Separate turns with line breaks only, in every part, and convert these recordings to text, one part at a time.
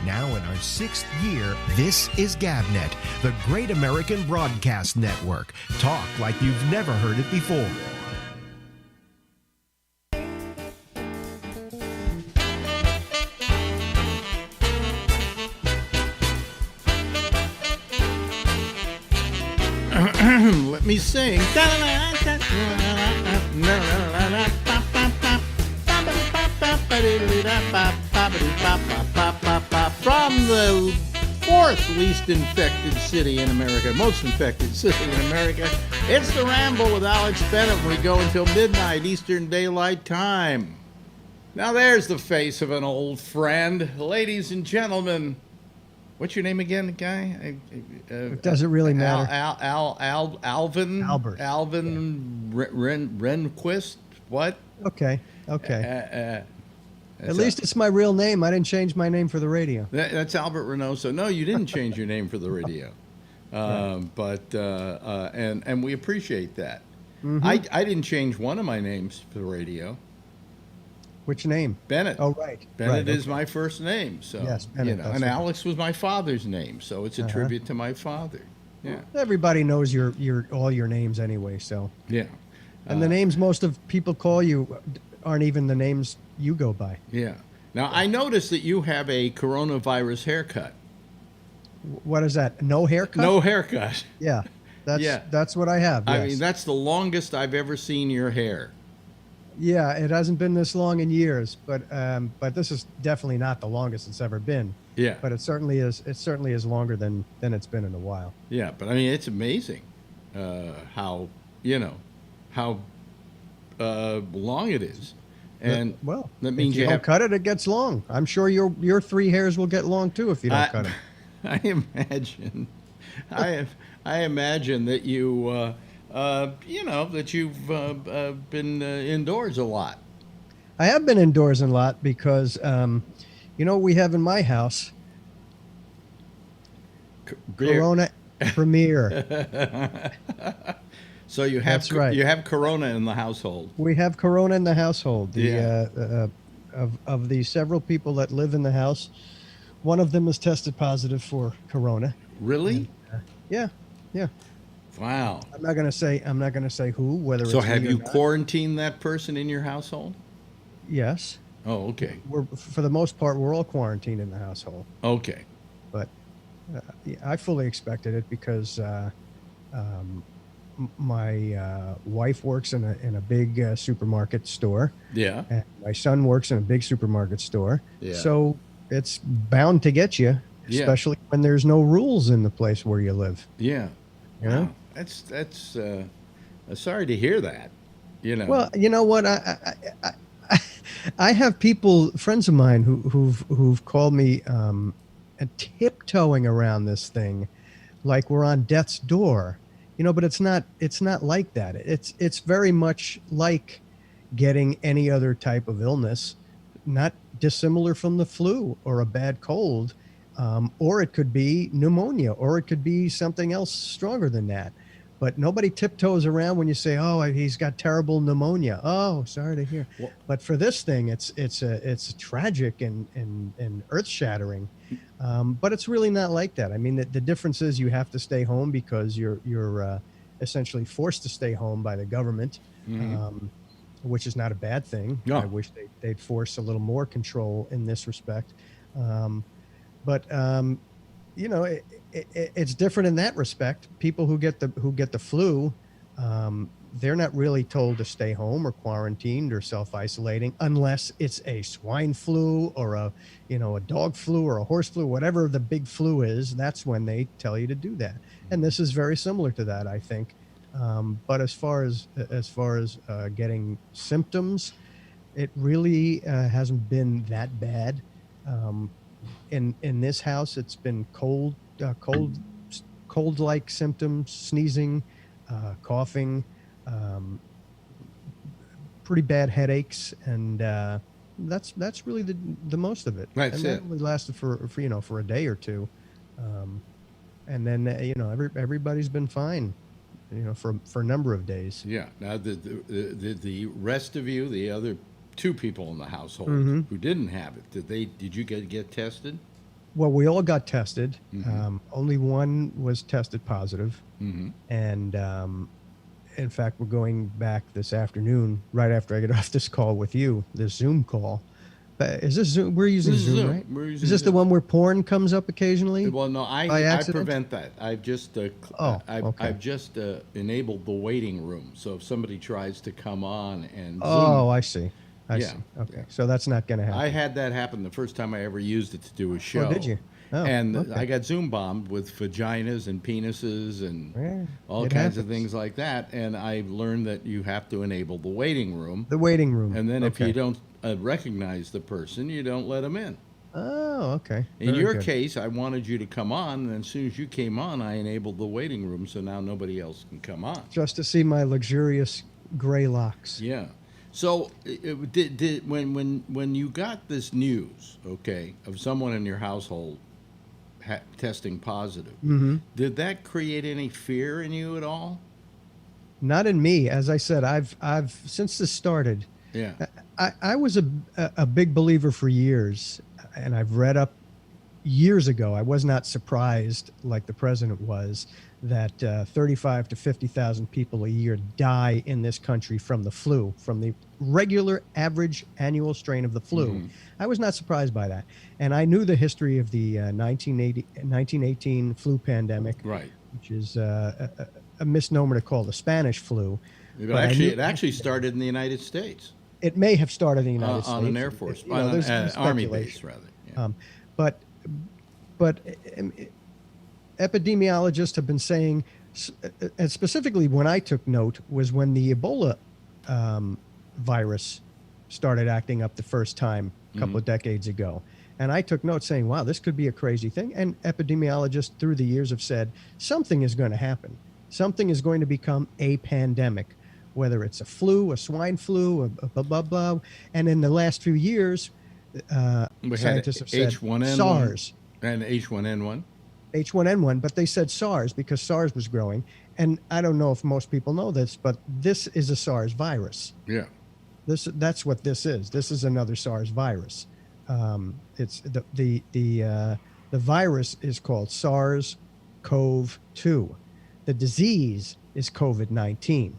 Now in our 6th year, this is GabNet, the Great American Broadcast Network. Talk like you've never heard it before.
Let me sing. From the 4th least infected city in America, most infected city in America, it's the Ramble with Alex Bennett. We go until midnight Eastern Daylight Time. Now there's the face of an old friend. Ladies and gentlemen, what's your name again, guy?
It doesn't really matter.
Alvin?
Albert.
Alvin Renquist? What?
Okay. At least it's my real name. I didn't change my name for the radio.
That's Albert Reynoso. No, you didn't change your name for the radio. And we appreciate that. Mm-hmm. I didn't change one of my names for the radio.
Which name?
Bennett.
Oh, right.
Bennett is my first name. So,
yes, Bennett.
And Alex was my father's name, so it's a tribute to my father. Yeah.
Everybody knows all your names anyway, so.
Yeah.
And the names most of people call you aren't even the names you go by.
Yeah. Now, I noticed that you have a coronavirus haircut.
What is that? No haircut?
No haircut.
Yeah. That's what I have. Yes.
I mean, that's the longest I've ever seen your hair.
Yeah, it hasn't been this long in years, but this is definitely not the longest it's ever been.
Yeah.
But it certainly is. It certainly is longer than it's been in a while.
Yeah, but I mean, it's amazing how long it is, and
well,
that means
if you don't cut it, it gets long. I'm sure your 3 hairs will get long too if you don't cut it.
I imagine that you. That you've been indoors a lot.
I have been indoors a lot because, we have in my house, Corona Premier.
So you have
That's right.
You have Corona in the household.
We have Corona in the household. Of the several people that live in the house, one of them has tested positive for Corona.
Really?
And, yeah.
Wow.
I'm not gonna say who. Whether
so
it's
have
me
you
or not.
quarantined that person in your household?
Yes.
Oh, okay.
For the most part, we're all quarantined in the household.
Okay.
But I fully expected it because my wife works in a big supermarket store.
Yeah.
And my son works in a big supermarket store.
Yeah.
So it's bound to get you, especially when there's no rules in the place where you live.
Yeah.
You know?
That's sorry to hear that.
Well, you know what? I have friends of mine who've called me tiptoeing around this thing, like we're on death's door, but it's not like that. It's very much like getting any other type of illness, not dissimilar from the flu or a bad cold. Or it could be pneumonia, or it could be something else stronger than that. But nobody tiptoes around when you say, "Oh, he's got terrible pneumonia." Oh, sorry to hear. Well, but for this thing, it's tragic and earth-shattering. But it's really not like that. I mean, the difference is you have to stay home because you're essentially forced to stay home by the government, which is not a bad thing. No. I wish they'd force a little more control in this respect. But it's different in that respect. People who get the flu, they're not really told to stay home or quarantined or self-isolating unless it's a swine flu or a dog flu or a horse flu, whatever the big flu is. That's when they tell you to do that. And this is very similar to that, I think. But as far as getting symptoms, it really hasn't been that bad. In this house, it's been cold-like symptoms, sneezing, coughing, pretty bad headaches, and that's really the most of it.
That's
and
it.
That only lasted for a day or two, and then everybody's been fine, for a number of days.
Yeah. Now the rest of you, the other 2 people in the household who didn't have it, did you get tested?
Well, we all got tested.
Mm-hmm.
Only one was tested positive.
Mm-hmm.
And in fact, we're going back this afternoon, right after I get off this call with you, this Zoom call. Is this Zoom? We're using
This is
Zoom,
Zoom.
right?
We're using
Is this the
Zoom.
one where porn comes up occasionally?
Well, no,
by
I
accident?
prevent that. I've just I've just enabled the waiting room. So if somebody tries to come on and
Oh,
Zoom,
I see. I
yeah,
see. Okay,
yeah.
so that's not going to happen.
I had that happen the first time I ever used it to do a show.
Oh, did you? Oh,
And
okay.
I got Zoom bombed with vaginas and penises and
Yeah,
all
it
kinds of
happens.
things like that. And I learned that you have to enable the waiting room.
The waiting room.
And then if
Okay.
you don't recognize the person, you don't let them in.
Oh, okay.
In
Very
your
good.
case, I wanted you to come on, and as soon as you came on, I enabled the waiting room, so now nobody else can come on.
Just to see my luxurious gray locks.
Yeah. So did when you got this news, okay, of someone in your household testing positive, did that create any fear in you at all?
Not in me. As I said, I've since this started,
Yeah.
I was a big believer for years, and I've read up years ago. I was not surprised, like the president was, that 35 to 50,000 people a year die in this country from the flu, from the regular average annual strain of the flu. I was not surprised by that. And I knew the history of the 1918 flu pandemic,
Right.
which is a misnomer to call the Spanish flu.
It
But I knew-
actually started in the United States.
It may have started in the United States.
On an Air Force,
You know,
on
there's
an Army
speculation.
base, rather. Yeah.
But epidemiologists have been saying, and specifically when I took note, was when the Ebola virus started acting up the first time a couple of decades ago. And I took note saying, wow, this could be a crazy thing. And epidemiologists through the years have said, something is going to happen. Something is going to become a pandemic, whether it's a flu, a swine flu, a blah, blah, blah. And in the last few years,
We
scientists
had
have said
H1N1
SARS.
and H1N1.
H1N1, but they said SARS because SARS was growing. And I don't know if most people know this, but this is a SARS virus.
Yeah.
That's what this is. This is another SARS virus. It's the virus is called SARS-CoV-2. The disease is COVID-19.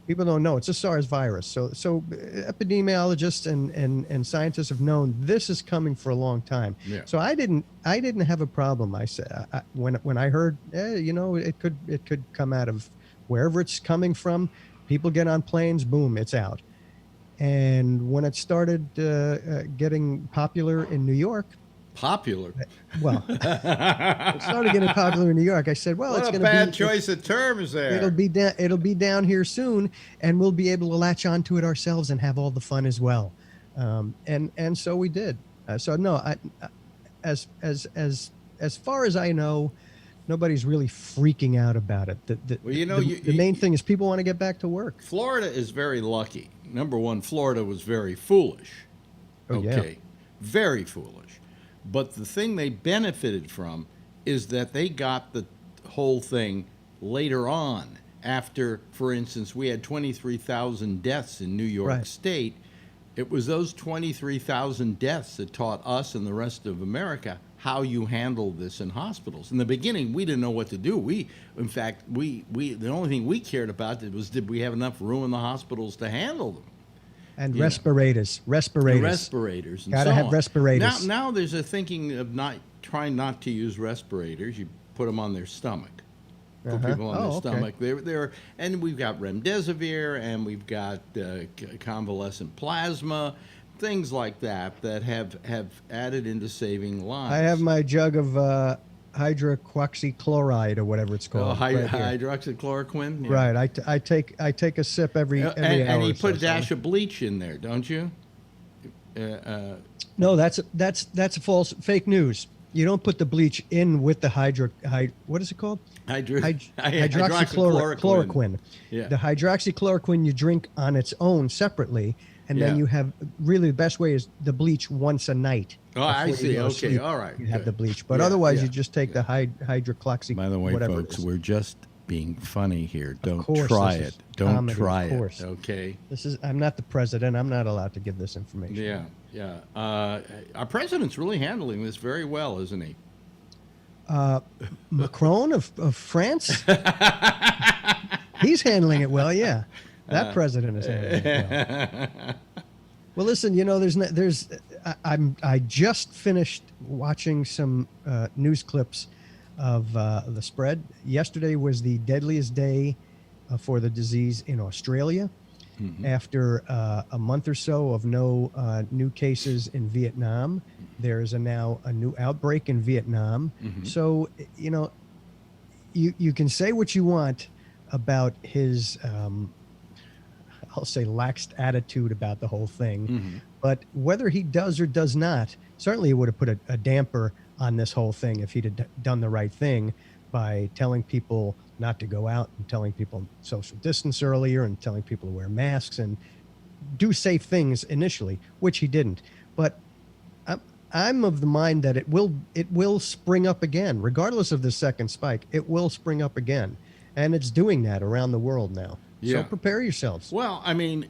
People don't know it's a SARS virus. So epidemiologists and scientists have known this is coming for a long time.
Yeah.
So I didn't have a problem. I said when I heard it could come out of wherever it's coming from. People get on planes, boom, it's out. And when it started getting popular in New York,
Popular.
well, it started getting popular in New York. I said, well,
What
it's
a
going
bad
to be
choice of terms there.
It'll be down here soon, and we'll be able to latch onto it ourselves and have all the fun as well. And so we did. So no, as far as I know, nobody's really freaking out about it.
Well, you know,
the main thing is people want to get back to work.
Florida is very lucky. Number one, Florida was very foolish.
Oh, yeah.
Okay. Very foolish. But the thing they benefited from is that they got the whole thing later on. After, for instance, we had 23,000 deaths in New York
Right.
State. It was those 23,000 deaths that taught us and the rest of America how you handle this in hospitals. In the beginning, we didn't know what to do. In fact, the only thing we cared about was did we have enough room in the hospitals to handle them.
And
Yeah.
respirators.
The respirators and
Gotta
so
have
on.
respirators.
Now there's a thinking of trying not to use respirators. You put them on their stomach. Put people on their
Oh, okay.
stomach. And we've got remdesivir, and we've got convalescent plasma, things like that have added into saving lives.
I have my jug of hydroxychloride or whatever it's called. right here.
Hydroxychloroquine. Yeah.
Right. I take a sip every hour.
And you
or
put a
so.
dash of bleach in there, don't you?
No, that's a false fake news. You don't put the bleach in with the what is it called? Hydroxychloroquine.
Yeah.
The hydroxychloroquine you drink on its own separately, and then
Yeah.
you have really the best way is the bleach once a night.
Oh, I
before you
see.
go to
Okay.
sleep.
All right.
You have
Good.
the bleach, but
Yeah,
otherwise
yeah.
you just take the hydroxy.
By the way,
whatever it
folks,
is.
we're just being funny here. Don't
course,
try
this
it.
is
Don't
comedy,
try
of
it.
course.
Okay.
I'm not the president. I'm not allowed to give this information.
Yeah, yeah. Our president's really handling this very well, isn't he?
Macron of France, he's handling it well. Yeah, that president is handling it well. Well, listen, I just finished watching some news clips of the spread. Yesterday was the deadliest day for the disease in Australia. Mm-hmm. After a month or so of no new cases in Vietnam, there is now a new outbreak in Vietnam. Mm-hmm. So, you can say what you want about his, I'll say, lax attitude about the whole thing. Mm-hmm. But whether he does or does not, certainly it would have put a damper on this whole thing if he'd have done the right thing by telling people not to go out and telling people social distance earlier and telling people to wear masks and do safe things initially, which he didn't. But I'm of the mind that it will spring up again, regardless of the second spike. It will spring up again, and it's doing that around the world now. Yeah. So prepare yourselves.
Well, I mean,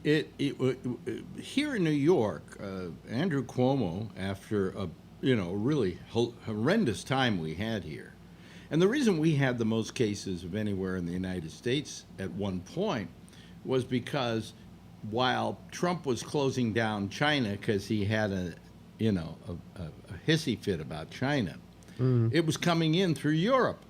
here in New York, Andrew Cuomo, after a really horrendous time we had here. And the reason we had the most cases of anywhere in the United States at one point was because while Trump was closing down China because he had a hissy fit about China, it was coming in through Europe,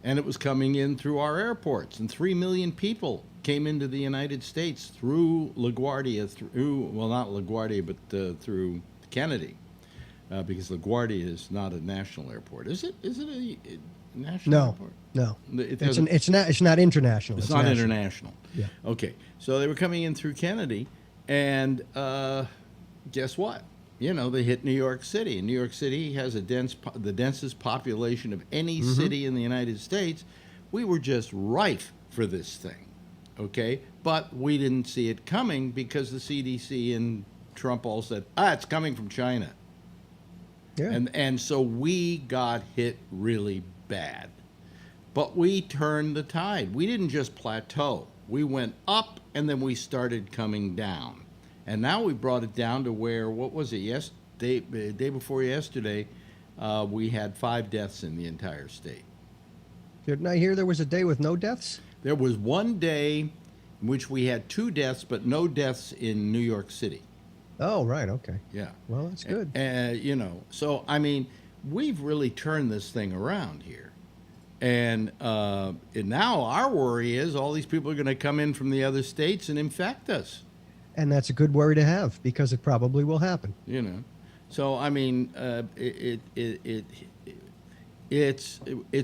and it was coming in through our airports, and 3 million people came into the United States through LaGuardia, not LaGuardia, but through Kennedy. Because LaGuardia is not a national airport, is it? Is it a national airport?
No, it's not international.
It's not national. International.
Yeah.
Okay, so they were coming in through Kennedy, and guess what? They hit New York City, and New York City has the densest population of any city in the United States. We were just rife for this thing, okay? But we didn't see it coming because the CDC and Trump all said, it's coming from China. Yeah. And so we got hit really bad. But we turned the tide. We didn't just plateau. We went up, and then we started coming down. And now we brought it down to where, what was it, day before yesterday, we had 5 deaths in the entire state.
Didn't I hear there was a day with no deaths?
There was one day in which we had 2 deaths, but no deaths in New York City.
Oh, right. Okay.
Yeah.
Well, that's good.
So, I mean, we've really turned this thing around here. And now our worry is all these people are going to come in from the other states and infect us.
And that's a good worry to have because it probably will happen.
So, I mean, it's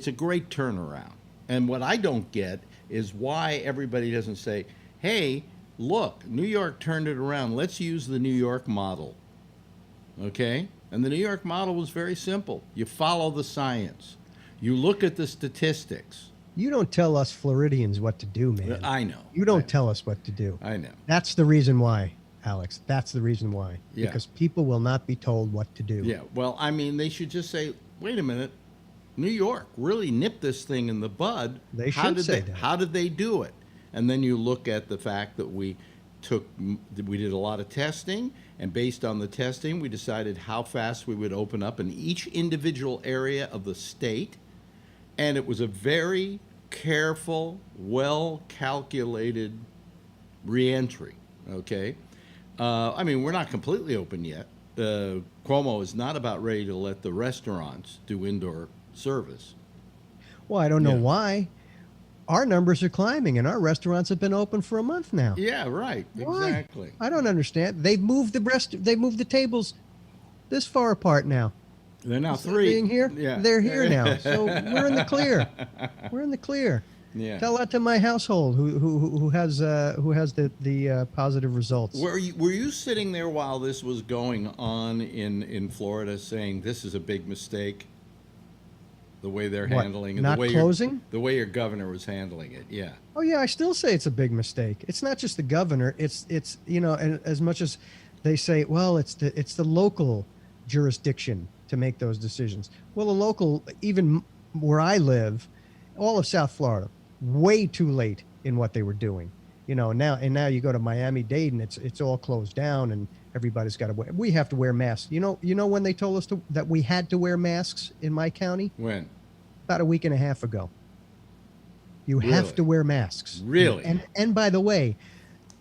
a great turnaround. And what I don't get is why everybody doesn't say, hey, look, New York turned it around. Let's use the New York model, okay? And the New York model was very simple. You follow the science. You look at the statistics.
You don't tell us Floridians what to do, man.
I know.
You don't tell us what to do.
I know.
That's the reason why, Alex. That's the reason why.
Yeah.
Because people will not be told what to do.
Yeah, well, I mean, they should just say, wait a minute, New York really nipped this thing in the bud.
They should say that.
How did they do it? And then you look at the fact that we did a lot of testing, and based on the testing, we decided how fast we would open up in each individual area of the state. And it was a very careful, well-calculated reentry, okay? I mean, we're not completely open yet. Cuomo is not about ready to let the restaurants do indoor service.
Well, I don't know why. Our numbers are climbing, and our restaurants have been open for a month now.
Yeah, right.
Why?
Exactly.
I don't understand. They've moved the tables this far apart now.
They're now 3.
Being here,
yeah.
They're here now. So we're in the clear. We're in the clear.
Yeah.
Tell that to my household who has the positive results.
Were you sitting there while this was going on in Florida, saying this is a big mistake? The way they're handling it,
not closing?
The way your governor was handling it, yeah.
Oh yeah, I still say it's a big mistake. It's not just the governor. It's and as much as they say, well, it's the local jurisdiction to make those decisions. Well, the local, even where I live, all of South Florida, way too late in what they were doing. Now you go to Miami-Dade and it's all closed down and everybody's got to wear. We have to wear masks. You know when they told us that we had to wear masks in my county?
When?
About a week and a half ago. You
Really?
have to wear masks.
Really?
And by the way,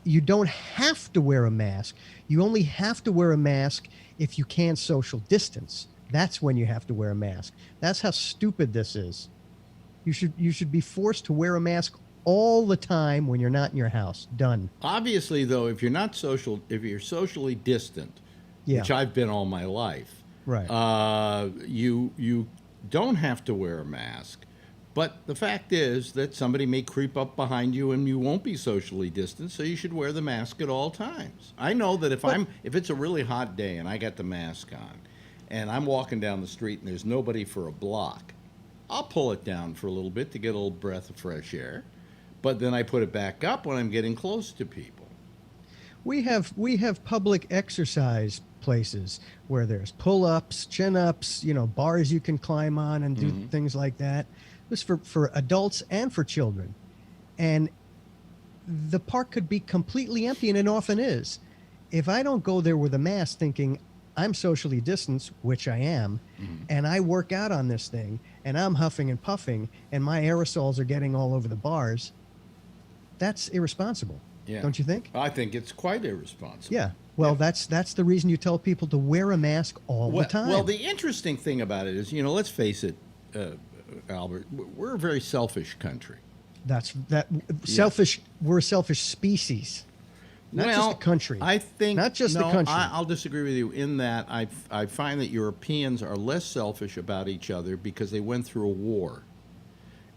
you don't have to wear a mask. You only have to wear a mask if you can't social distance. That's when you have to wear a mask. That's how stupid this is. You should be forced to wear a mask all the time when you're not in your house. Done.
Obviously, though, if you're socially distant, which I've been all my life,
right?
You don't have to wear a mask. But the fact is that somebody may creep up behind you and you won't be socially distant, so you should wear the mask at all times. I know that if it's a really hot day and I got the mask on and I'm walking down the street and there's nobody for a block, I'll pull it down for a little bit to get a little breath of fresh air, but then I put it back up when I'm getting close to people.
We have public exercise places where there's pull-ups, chin-ups, bars you can climb on and do things like that. This for adults and for children. And the park could be completely empty, and it often is. If I don't go there with a mask thinking I'm socially distanced, which I am, and I work out on this thing, and I'm huffing and puffing, and my aerosols are getting all over the bars, that's irresponsible.
Yeah.
Don't you think?
I think it's quite irresponsible.
Yeah. Well, that's the reason you tell people to wear a mask all the time.
Well, the interesting thing about it is, let's face it, Albert, we're a very selfish country.
Selfish. We're a selfish species. Not just the country.
I think
not just the country.
I'll disagree with you in that I find that Europeans are less selfish about each other because they went through a war.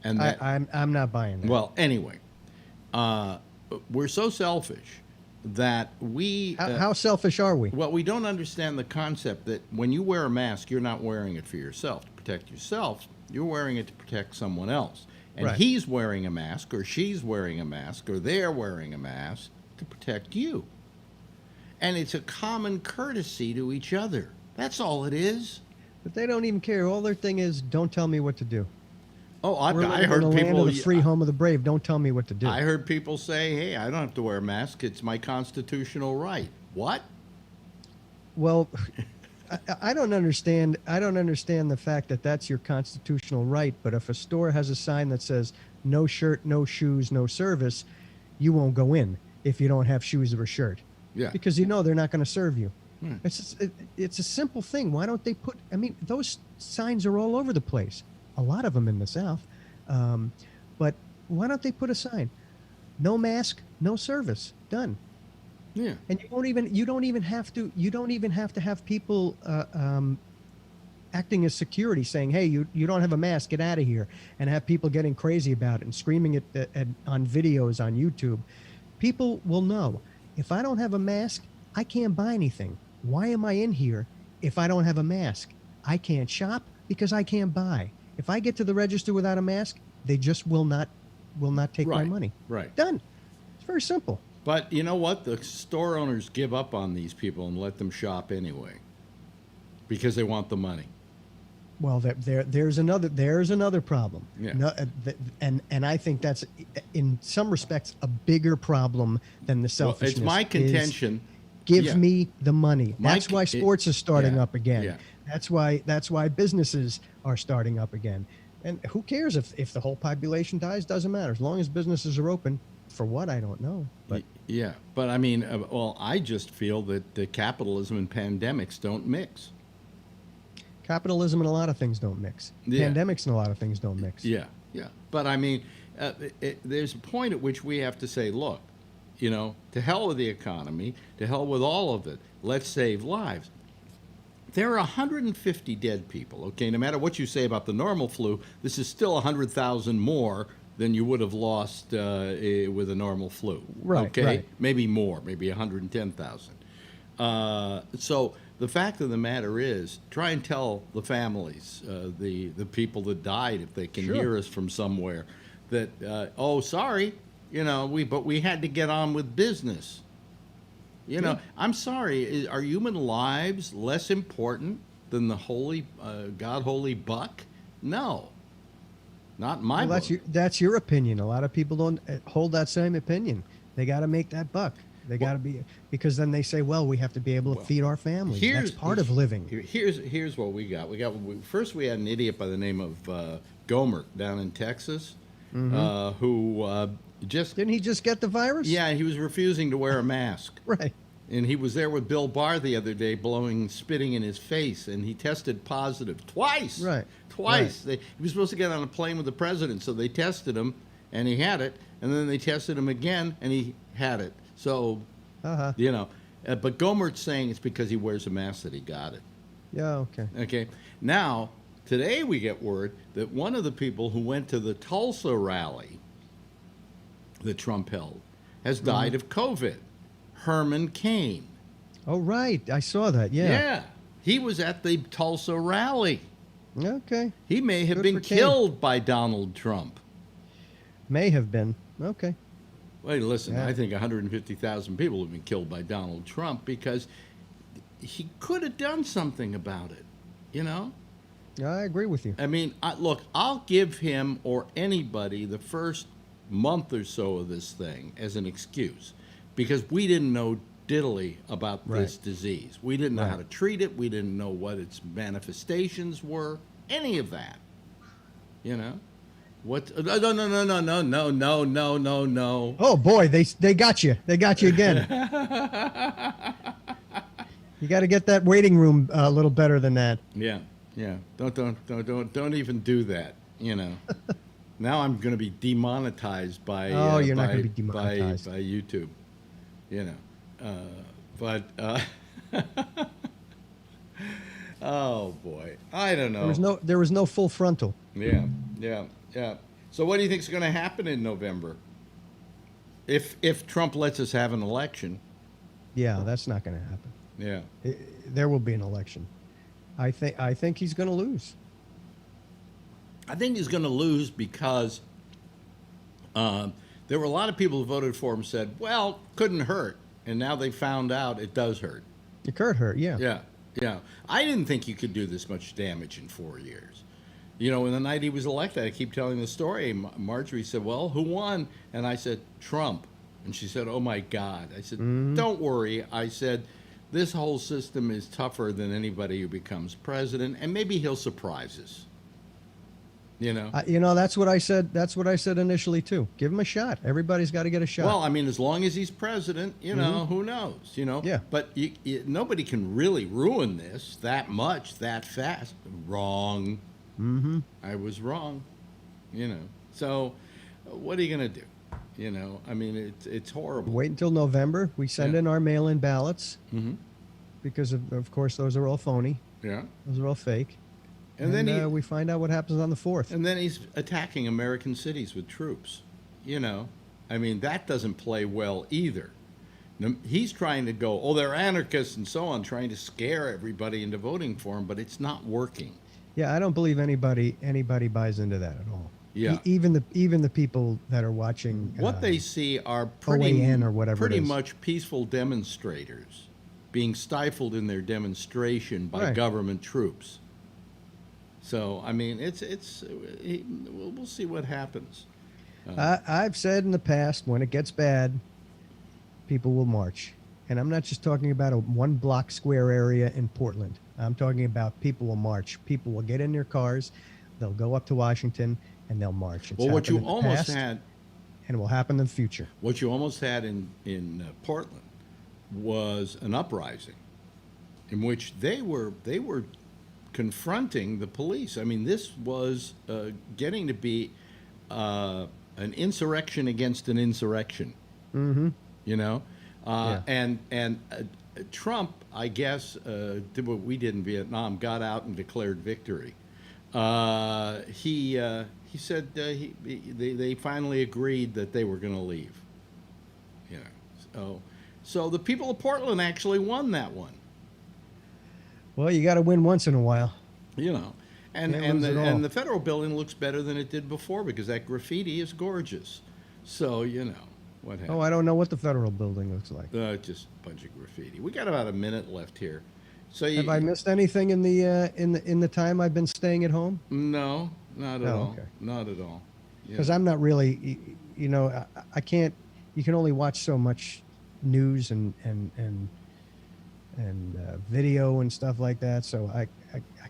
And
I'm not buying that.
Well, anyway, we're so selfish that we...
How selfish are we?
Well, we don't understand the concept that when you wear a mask, you're not wearing it for yourself to protect yourself. You're wearing it to protect someone else. And
Right.
he's wearing a mask, or she's wearing a mask, or they're wearing a mask to protect you. And it's a common courtesy to each other. That's all it is.
But they don't even care. All their thing is, don't tell me what to do.
Oh, I
We're
heard
in the
people...
land of the free, home of the brave. Don't tell me what to do.
I heard people say, hey, I don't have to wear a mask. It's my constitutional right. What?
Well, I don't understand. I don't understand the fact that that's your constitutional right. But if a store has a sign that says no shirt, no shoes, no service, you won't go in if you don't have shoes or a shirt.
Yeah.
Because they're not going to serve you. It's a simple thing. Why don't they put? I mean, those signs are all over the place. A lot of them in the South. But why don't they put a sign? No mask, no service. Done.
Yeah.
And you don't even have to have people acting as security saying, hey, you don't have a mask, get out of here, and have people getting crazy about it and screaming it on videos on YouTube. People will know, if I don't have a mask, I can't buy anything. Why am I in here if I don't have a mask? I can't shop because I can't buy. If I get to the register without a mask, they just will not take my money.
Right.
Done. It's very simple.
But you know what? The store owners give up on these people and let them shop anyway because they want the money.
Well, there's another problem.
Yeah.
No, and I think that's in some respects a bigger problem than the selfishness.
Well, it's my contention.
Give me the money. That's why sports is starting up again.
Yeah.
That's why businesses are starting up again. And who cares if the whole population dies? Doesn't matter as long as businesses are open. For what, I don't know. But
yeah, but I mean, I just feel that capitalism and pandemics don't mix.
Capitalism and a lot of things don't mix.
Yeah.
Pandemics and a lot of things don't mix.
Yeah. But I mean, there's a point at which we have to say, look, to hell with the economy, to hell with all of it. Let's save lives. There are 150 dead people, okay? No matter what you say about the normal flu, this is still 100,000 more than you would have lost with a normal flu.
Right,
okay?
right.
Maybe more, maybe 110,000. So the fact of the matter is, try and tell the families, the people that died, if they can hear us from somewhere, that, sorry, but we had to get on with business. I'm sorry, are human lives less important than the holy, God-holy buck? No. Not in my
Well,
book.
that's your opinion. A lot of people don't hold that same opinion. They got to make that buck. They got to be, because then they say, well, we have to be able to feed our families. That's part of living.
Here's what we got. First we had an idiot by the name of Gomer down in Texas, who just
Didn't he just get the virus?
yeah, he was refusing to wear a mask.
Right.
And he was there with Bill Barr the other day, spitting in his face, and he tested positive twice.
Right.
Twice. He was supposed to get on a plane with the president, so they tested him, and he had it, and then they tested him again, and he had it. So, you know, but Gomert's saying it's because he wears a mask that he got it.
Yeah, okay.
Okay. Now, today we get word that one of the people who went to the Tulsa rally that Trump held has died of COVID. Herman Cain.
Oh, right. I saw that. Yeah.
Yeah. He was at the Tulsa rally.
Okay.
He may have
Good
been
for Cain.
killed by Donald Trump.
May have been. Okay.
Wait, listen,
Yeah.
I think 150,000 people have been killed by Donald Trump because he could have done something about it, you know?
I agree with you.
I mean, look, I'll give him or anybody the first month or so of this thing as an excuse because we didn't know diddly about this disease. We didn't know how to treat it. We didn't know what its manifestations were, any of that, you know? What? No.
Oh boy, they got you. They got you again. You got to get that waiting room a little better than that.
Yeah. Don't even do that. You know. Now I'm going to be demonetized by.
Oh, you're not going to be demonetized
by YouTube. You know, but. Oh boy, I don't know.
There was no full frontal.
Yeah. So what do you think is going to happen in November? If Trump lets us have an election?
Yeah, that's not going to happen.
Yeah.
There will be an election. I think he's going to lose.
I think he's going to lose because there were a lot of people who voted for him said, well, couldn't hurt. And now they found out it does hurt.
It could hurt, yeah.
Yeah. I didn't think you could do this much damage in 4 years. You know, when the night he was elected, I keep telling the story. Marjorie said, well, who won? And I said, Trump. And she said, oh, my God. I said, don't worry. I said, this whole system is tougher than anybody who becomes president, and maybe he'll surprise us. You know?
That's what I said. That's what I said initially, too. Give him a shot. Everybody's got to get a shot.
Well, I mean, as long as he's president, you know, who knows? You know?
Yeah.
But nobody can really ruin this that much, that fast. Wrong. I was wrong, you know. So, what are you going to do? You know, I mean, it's horrible.
Wait until November. We send in our mail-in ballots because, of course, those are all phony.
Yeah.
Those are all fake.
And then
we find out what happens on the 4th.
And then he's attacking American cities with troops. You know, I mean, that doesn't play well either. He's trying to go, oh, they're anarchists and so on, trying to scare everybody into voting for him, but it's not working.
Yeah, I don't believe anybody buys into that at all.
Yeah.
Even the people that are watching
what they see are
OAN or whatever
pretty
it is.
much peaceful demonstrators being stifled in their demonstration by government troops. So, I mean, we'll see what happens.
I've said in the past, when it gets bad, people will march. And I'm not just talking about a 1 block square area in Portland. I'm talking about people will march. People will get in their cars, they'll go up to Washington, and they'll march. It's
well, what you
happened in the
almost
past,
had,
and it will happen in the future.
what you almost had in Portland was an uprising in which they were confronting the police. I mean, this was getting to be an insurrection against an insurrection. You know, and Trump, I guess, did what we did in Vietnam, got out and declared victory. He said they finally agreed that they were going to leave. You know, so the people of Portland actually won that one.
Well, you got to win once in a while.
You know, and the federal building looks better than it did before because that graffiti is gorgeous. So, you know. What happened?
Oh, I don't know what the federal building looks like.
Just a bunch of graffiti. We got about a minute left here. So
have I missed anything in the time I've been staying at home?
No, not at all. Okay. Not at all.
Because I'm not really, I can't. You can only watch so much news and video and stuff like that. So I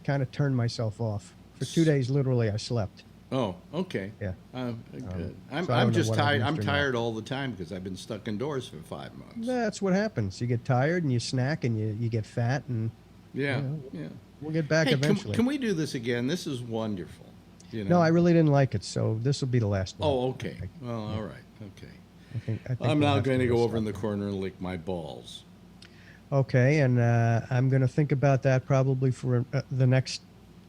kind of turned myself off for 2 days. Literally, I slept.
Oh, okay.
Yeah.
Good.
So
I'm just tired. I'm tired all the time because I've been stuck indoors for 5 months.
That's what happens. You get tired and you snack and you get fat and
yeah.
We'll get back eventually.
Can we do this again? This is wonderful.
No, I really didn't like it, so this will be the last one.
Oh, okay. Well, all right. Okay. I think I'm now going to go over in the corner and lick my balls.
Okay, and I'm going to think about that probably for the next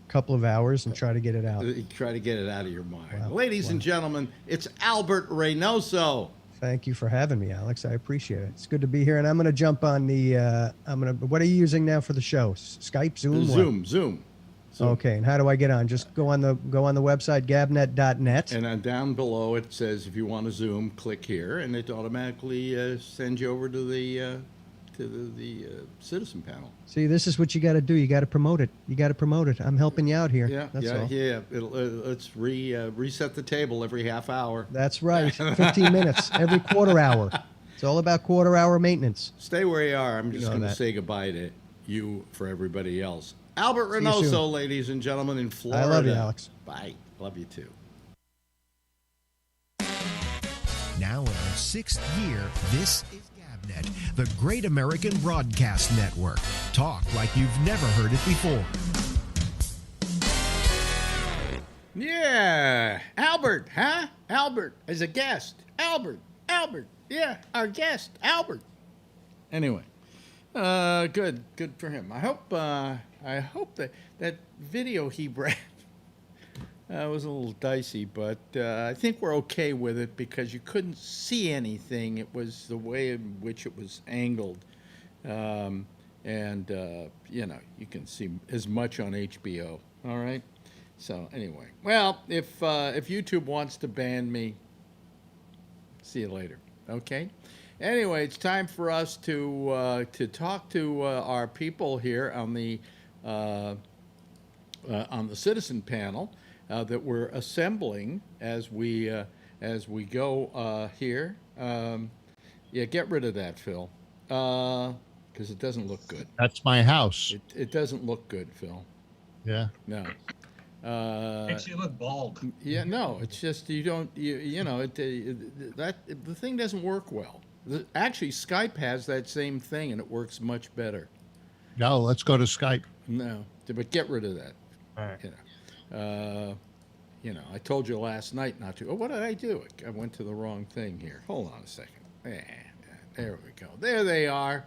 couple of hours and try to get it out.
Try to get it out of your mind. Wow. Ladies and gentlemen, it's Albert Reynoso.
Thank you for having me, Alex. I appreciate it. It's good to be here, and I'm going to jump on the. What are you using now for the show? Skype, Zoom,
Zoom.
Okay, and how do I get on? Just go on the website gabnet.net.
And down below it says if you want to Zoom, click here, and it automatically sends you over to the citizen panel.
See, this is what you got to do. You got to promote it. I'm helping you out here.
Yeah, that's all. Yeah. Let's reset the table every half hour.
That's right. 15 minutes every quarter hour. It's all about quarter hour maintenance.
Stay where you are. I'm just going to say goodbye to you for everybody else. Albert Reynoso, ladies and gentlemen, in Florida.
I love you, Alex.
Bye. Love you too.
Now in our 6th year, this is GabNet, the Great American Broadcast Network. Talk like you've never heard it before.
Yeah. Albert, huh? Albert as a guest. Albert. Yeah, our guest, Albert. Anyway, good for him. I hope that video he ran was a little dicey, but I think we're okay with it because you couldn't see anything. It was the way in which it was angled, you can see as much on HBO. All right. So anyway, well, if YouTube wants to ban me, see you later. Okay. Anyway, it's time for us to talk to our people here on the citizen panel that we're assembling as we go here. Get rid of that, Phil, because it doesn't look good.
That's my house.
It doesn't look good, Phil.
Yeah.
No.
Makes you look bald.
Yeah, no, it's just the thing doesn't work well. Actually, Skype has that same thing, and it works much better.
No, let's go to Skype.
No, but get rid of that.
All right.
I told you last night not to. Oh, what did I do? I went to the wrong thing here. Hold on a second. There we go. There they are.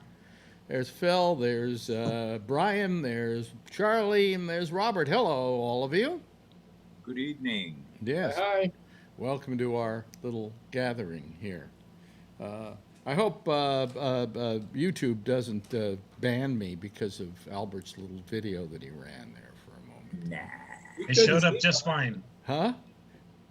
There's Phil, there's Brian, there's Charlie, and there's Robert. Hello, all of you.
Good evening.
Yes.
Hi.
Welcome to our little gathering here. I hope YouTube doesn't ban me because of Albert's little video that he ran there for a moment.
Nah. It showed up just fine.
Huh?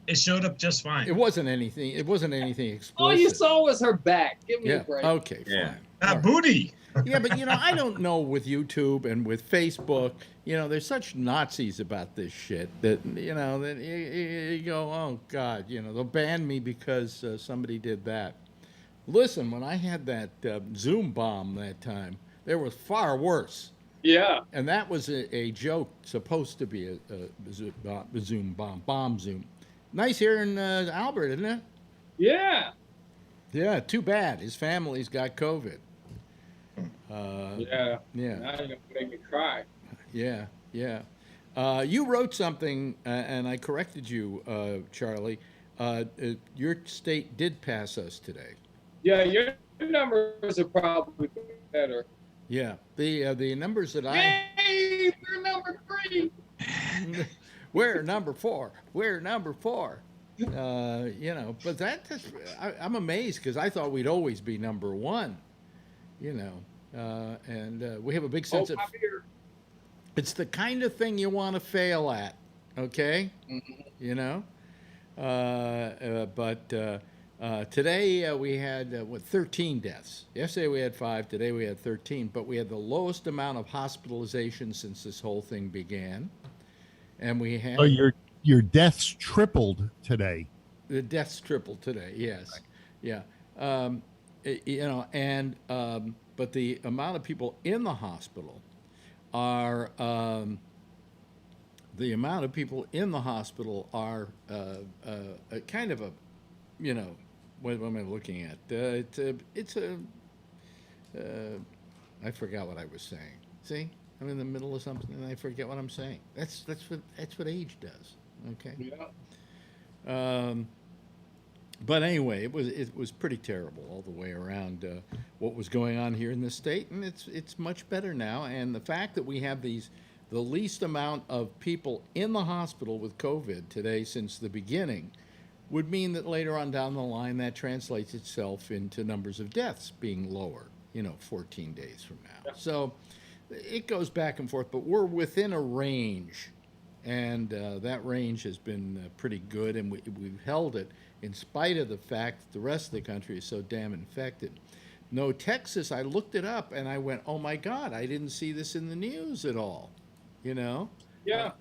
It showed up just fine.
It wasn't anything explicit.
All you saw was her back. Give me a break.
Okay, fine.
Right. Booty.
Yeah, but I don't know with YouTube and with Facebook, there's such Nazis about this shit that that you go, oh God, they'll ban me because somebody did that. Listen, when I had that Zoom bomb that time, there was far worse.
Yeah.
And that was a joke, supposed to be a Zoom bomb Zoom. Nice hearing Albert, isn't it?
Yeah.
Yeah, too bad. His family's got COVID.
Yeah.
Yeah.
Now you're gonna make me cry.
Yeah. You wrote something, and I corrected you, Charlie. Your state did pass us today.
Yeah, your numbers are probably better.
Yeah, the numbers that
Hey, we're number 3.
We're number 4. We're number 4. But I'm amazed because I thought we'd always be number 1. And we have a big sense of. It's the kind of thing you want to fail at, okay? Mm-hmm. But today we had 13 deaths. Yesterday we had 5. Today we had 13. But we had the lowest amount of hospitalization since this whole thing began, and we had.
Oh, your deaths tripled today.
The deaths tripled today. Yes,
Right.
yeah. But the amount of people in the hospital are kind of a, what am I looking at? I forgot what I was saying. See, I'm in the middle of something and I forget what I'm saying. That's what age does. Okay.
Yeah.
But anyway, it was pretty terrible all the way around, what was going on here in the state, and it's much better now. And the fact that we have the least amount of people in the hospital with COVID today since the beginning would mean that later on down the line that translates itself into numbers of deaths being lower, 14 days from now.
Yeah.
So it goes back and forth, but we're within a range, and that range has been pretty good, and we've held it in spite of the fact that the rest of the country is so damn infected. No, Texas, I looked it up and I went, oh my God, I didn't see this in the news at all.
Yeah.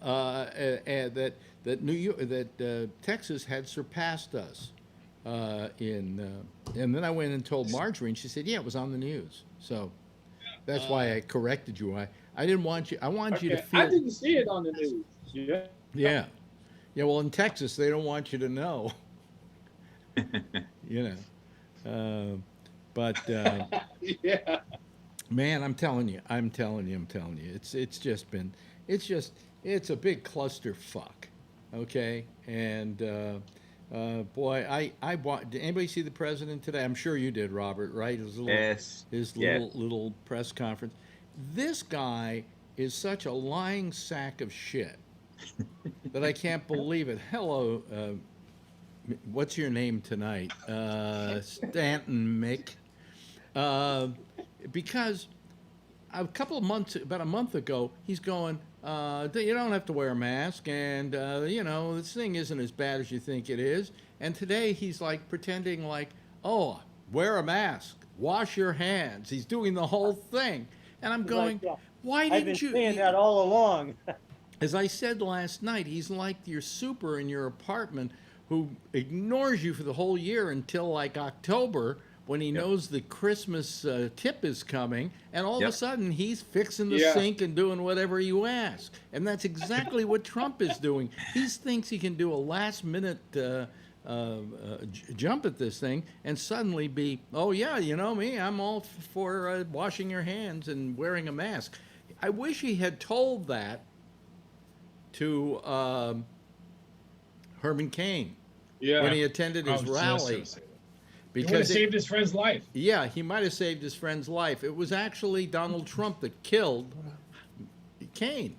That New York, that Texas had surpassed us and then I went and told Marjorie, and she said, yeah, it was on the news. So that's why I corrected you. I didn't want you. I wanted you to feel.
I didn't see it on the news. Yeah.
Yeah. Well, in Texas, they don't want you to know. But
Yeah.
man, I'm telling you, it's a big clusterfuck, okay? And boy, did anybody see the president today? I'm sure you did, Robert, right? His little press conference. This guy is such a lying sack of shit that I can't believe it. Hello, what's your name tonight? Stanton Mick. Because about a month ago, he's going, you don't have to wear a mask, and, this thing isn't as bad as you think it is. And today he's like pretending like, oh, wear a mask, wash your hands. He's doing the whole thing. And I'm going, why didn't you?
I've been saying that all along.
As I said last night, he's like your super in your apartment who ignores you for the whole year until like October when he knows the Christmas tip is coming, and all of a sudden he's fixing the sink and doing whatever you ask. And that's exactly what Trump is doing. He thinks he can do a last-minute jump at this thing and suddenly be, oh yeah, you know me, I'm all for washing your hands and wearing a mask. I wish he had told that to Herman Cain when he attended his rally.
He would have saved his friend's life.
Yeah, he might have saved his friend's life. It was actually Donald Trump that killed Cain.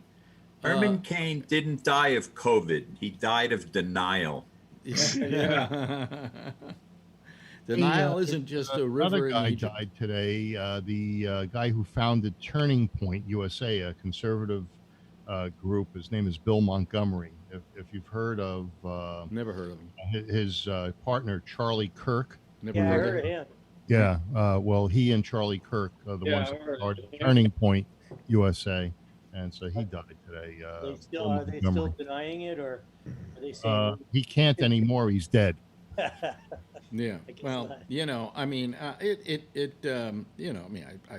Herman Cain didn't die of COVID. He died of denial.
Denial isn't just a river.
Another guy died today. The guy who founded Turning Point USA, a conservative group. His name is Bill Montgomery. If you've heard of,
never heard of him.
His partner Charlie Kirk.
Never
I
heard
heard
of him.
him.
Yeah, well, he and Charlie Kirk are the ones that started Turning Point USA, and so he died today.
Are they still
Montgomery.
denying it, or are they saying?
He can't anymore. He's dead.
Yeah.
I guess
Well,
not.
I mean, I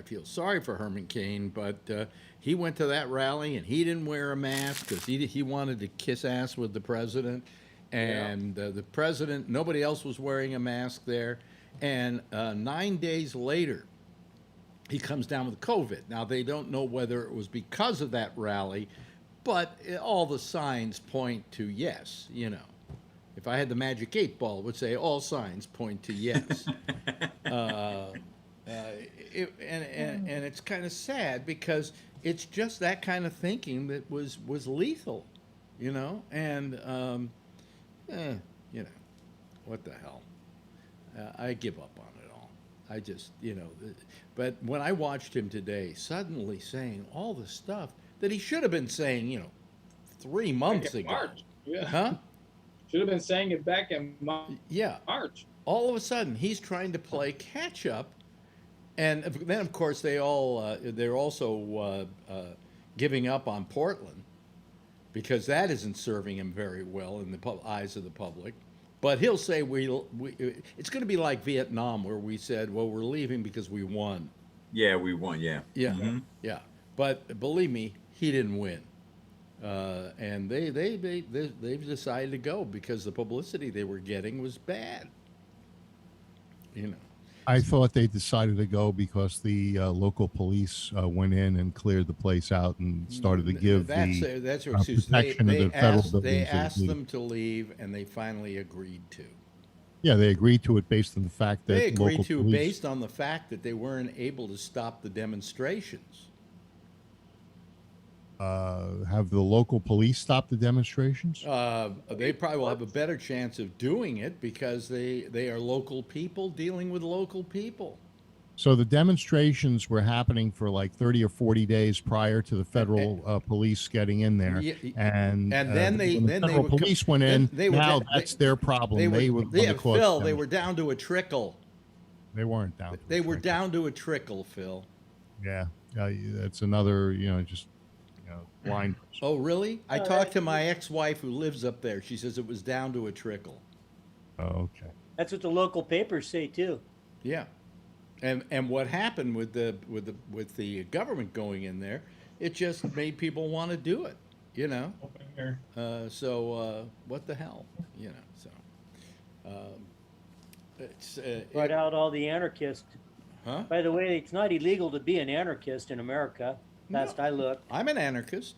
feel sorry for Herman Cain, but he went to that rally and he didn't wear a mask because he wanted to kiss ass with the president. And the president, nobody else was wearing a mask there. And 9 days later, he comes down with COVID. Now, they don't know whether it was because of that rally, but all the signs point to yes, If I had the magic 8-ball, it would say all signs point to yes. And it's kind of sad because it's just that kind of thinking that was lethal, and what the hell? I give up on it all. I just, but when I watched him today, suddenly saying all the stuff that he should have been saying, 3 months ago.
March. Yeah.
Huh?
Should have been saying it back in March.
All of a sudden, he's trying to play catch up, and then of course they're also giving up on Portland, because that isn't serving him very well in the eyes of the public. But he'll say it's going to be like Vietnam, where we said, well, we're leaving because we won.
Yeah, we won. Yeah.
Yeah,
Mhm.
yeah. But believe me, he didn't win. And they've decided to go because the publicity they were getting was bad. You know.
I thought they decided to go because the local police went in and cleared the place out and started to give
that's
the
your excuse.
protection of the federal buildings.
They
that was
asked
needed.
them to leave, and they finally agreed to.
Yeah, they agreed to it based on the fact that
They agreed
local
to
police,
based on the fact that they weren't able to stop the demonstrations.
have the local police stopped the demonstrations?
They probably will have a better chance of doing it because they are local people dealing with local people.
So the demonstrations were happening for like 30 or 40 days prior to the federal police getting in there,
Yeah,
and
then
when the federal
were
police went in.
they were
Now
they-
that's their problem. They were
yeah,
the cause of
Phil.
the
They were down to a trickle.
They weren't down. to
They
a
were
trickle.
down to a trickle, Phil.
Yeah, that's another. Just blind.
Oh, really? I talked to my ex-wife who lives up there. She says it was down to a trickle.
Oh, okay.
That's what the local papers say too.
Yeah, and what happened with the government going in there? It just made people want to do it.
Open here.
So what the hell? So it's
Brought out all the anarchists.
huh?
By the way, it's not illegal to be an anarchist in America. Last I looked.
I'm an anarchist.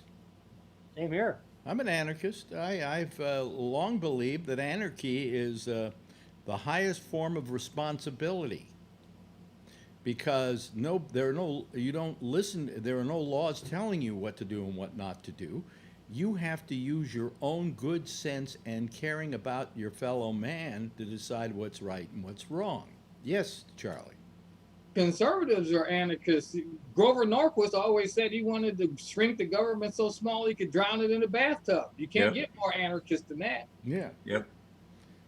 Same here.
I'm an anarchist. I've long believed that anarchy is the highest form of responsibility, because you don't listen. There are no laws telling you what to do and what not to do. You have to use your own good sense and caring about your fellow man to decide what's right and what's wrong. Yes, Charlie.
Conservatives are anarchists. Grover Norquist always said he wanted to shrink the government so small he could drown it in a bathtub. You can't
Yep.
get more anarchist than that.
Yeah.
Yep.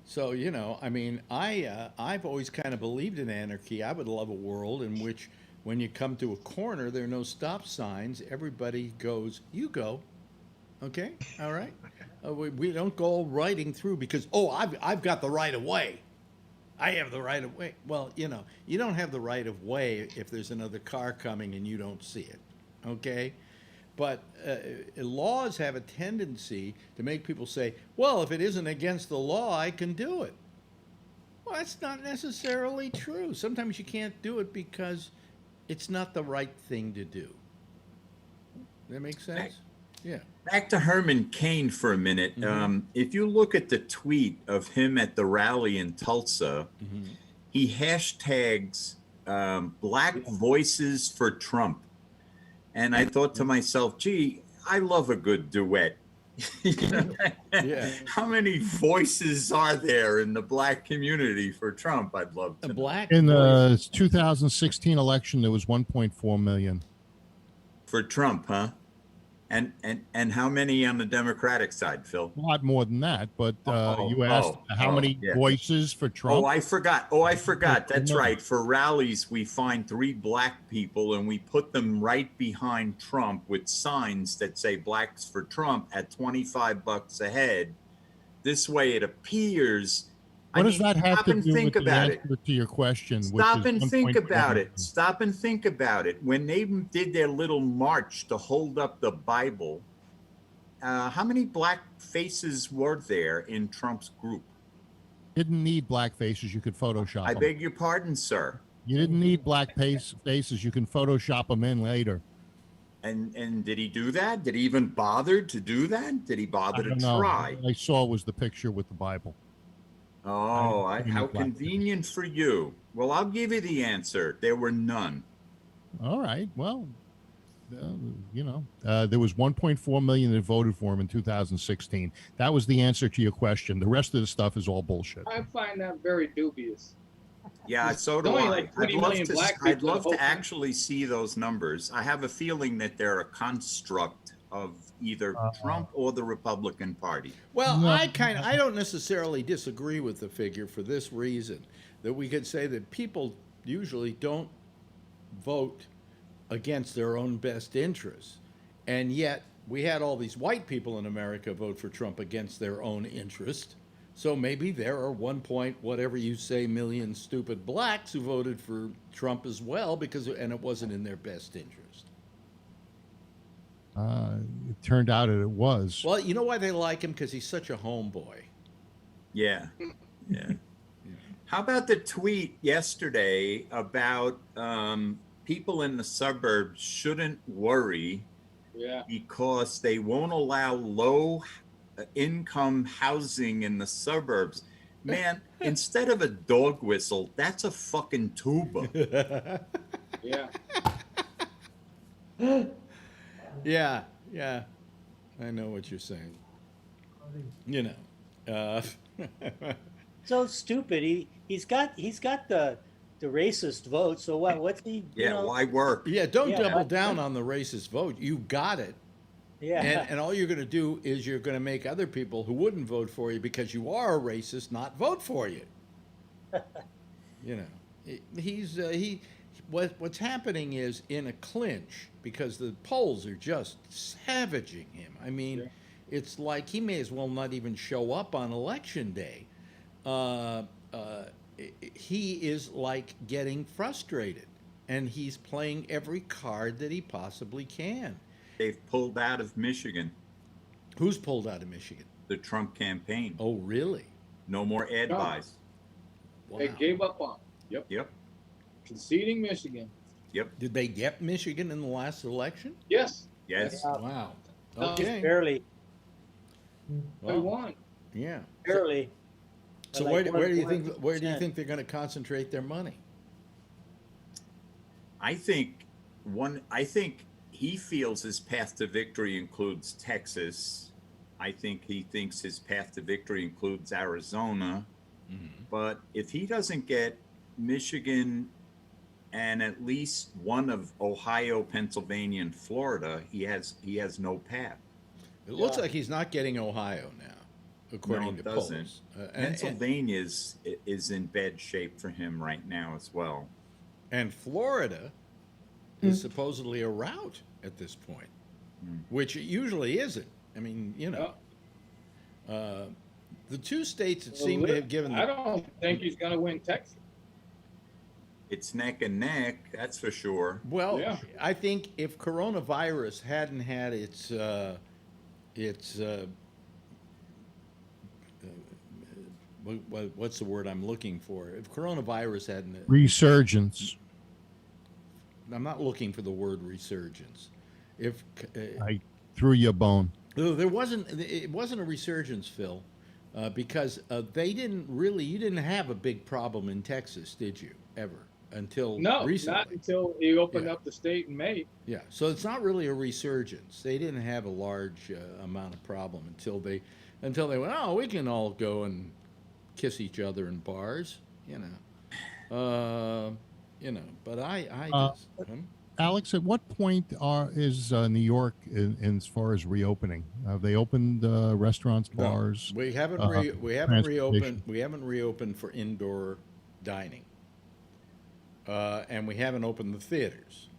So, I mean, I've always kind of believed in anarchy. I would love a world in which when you come to a corner, there are no stop signs. Everybody goes, you go. Okay? All right? We don't go riding through because, I've got the right of way. I have the right of way. Well, you don't have the right of way if there's another car coming and you don't see it. Okay? But laws have a tendency to make people say, well, if it isn't against the law, I can do it. Well, that's not necessarily true. Sometimes you can't do it because it's not the right thing to do. That make sense? Yeah.
Back to Herman Cain for a minute. If you look at the tweet of him at the rally in Tulsa, he hashtags Black Voices for Trump. And I thought to myself, gee, I love a good duet.
Yeah.
How many voices are there in the black community for Trump? I'd love to
A
know.
black
In
voice.
the 2016 election, there was 1.4 million.
For Trump, huh? And how many on the Democratic side, Phil?
A lot more than that, but you asked how many
yeah.
voices for Trump.
Oh, I forgot. That's right. For rallies, we find 3 black people and we put them right behind Trump with signs that say Blacks for Trump at $25 a head. This way it appears.
What does that have
stop
to
and
do
think
with the
about it.
answer to your question?
Stop
which is
and think
1.4
about
million?
it. Stop and think about it. When they did their little march to hold up the Bible, how many black faces were there in Trump's group?
Didn't need black faces. You could Photoshop
I
them.
beg your pardon, sir.
You didn't need black faces. You can Photoshop them in later.
And did he do that? Did he even bother to do that? Did he
I
bother to
don't know.
try?
All I saw was the picture with the Bible.
Oh,
I didn't
how
black
convenient for you. Well, I'll give you the answer. There were none.
All right. Well, there was 1.4 million that voted for him in 2016. That was the answer to your question. The rest of the stuff is all bullshit.
I find that very dubious.
Yeah, so do
There's only
I.
like 20 million black people
I'd
in the
love
whole
to
country.
actually see those numbers. I have a feeling that they're a construct of either Trump or the Republican Party.
Well,
No.
I don't necessarily disagree with the figure for this reason, that we could say that people usually don't vote against their own best interests, and yet we had all these white people in America vote for Trump against their own interest. So maybe there are 1 point whatever you say million stupid blacks who voted for Trump as well and it wasn't in their best interest.
It turned out it was.
Well, you know why they like him? Because he's such a homeboy.
Yeah. Yeah. How about the tweet yesterday about people in the suburbs shouldn't worry because they won't allow low income housing in the suburbs? Man, instead of a dog whistle, that's a fucking tuba.
Yeah.
Yeah. I know what you're saying. You know.
So stupid. He's got the racist vote. So what's he?
Why work?
Yeah, don't double down on the racist vote. You got it.
Yeah.
And all you're going to do is you're going to make other people who wouldn't vote for you because you are a racist not vote for you. You know, what's happening is in a clinch because the polls are just savaging him. I mean, it's like he may as well not even show up on election day. He is like getting frustrated, and he's playing every card that he possibly can.
They've pulled out of Michigan.
Who's pulled out of Michigan?
The Trump campaign.
Oh, really?
No more ad buys.
Wow.
They gave up on it.
Yep.
Conceding Michigan.
Yep.
Did they get Michigan in the last election?
Yes.
Yes.
Wow.
Okay.
Okay.
Barely.
They won.
Yeah.
Barely.
So
Like
where do you
1%.
think they're going to concentrate their money?
I think he feels his path to victory includes Texas. I think he thinks his path to victory includes Arizona. Mm-hmm. But if he doesn't get Michigan and at least one of Ohio, Pennsylvania, and Florida, he has no path.
It looks like he's not getting Ohio now, according to polls.
Pennsylvania is in bad shape for him right now as well.
And Florida is supposedly a rout at this point, which it usually isn't. I mean, you know, the two states that seem to have given.
I don't think he's going to win Texas.
It's neck and neck, that's for sure.
Well, I think if coronavirus hadn't had its what's the word I'm looking for? If coronavirus hadn't
resurgence.
I'm not looking for the word resurgence. If
I threw you a bone.
It wasn't a resurgence, Phil, because you didn't have a big problem in Texas, did you, ever? Until recently.
Not until he opened up the state in May.
Yeah, so it's not really a resurgence. They didn't have a large amount of problem until they went, oh, we can all go and kiss each other in bars, you know. But
Alex, at what point is New York in as far as reopening? Have they opened restaurants, bars?
No, we haven't reopened. We haven't reopened for indoor dining, and we haven't opened the theaters.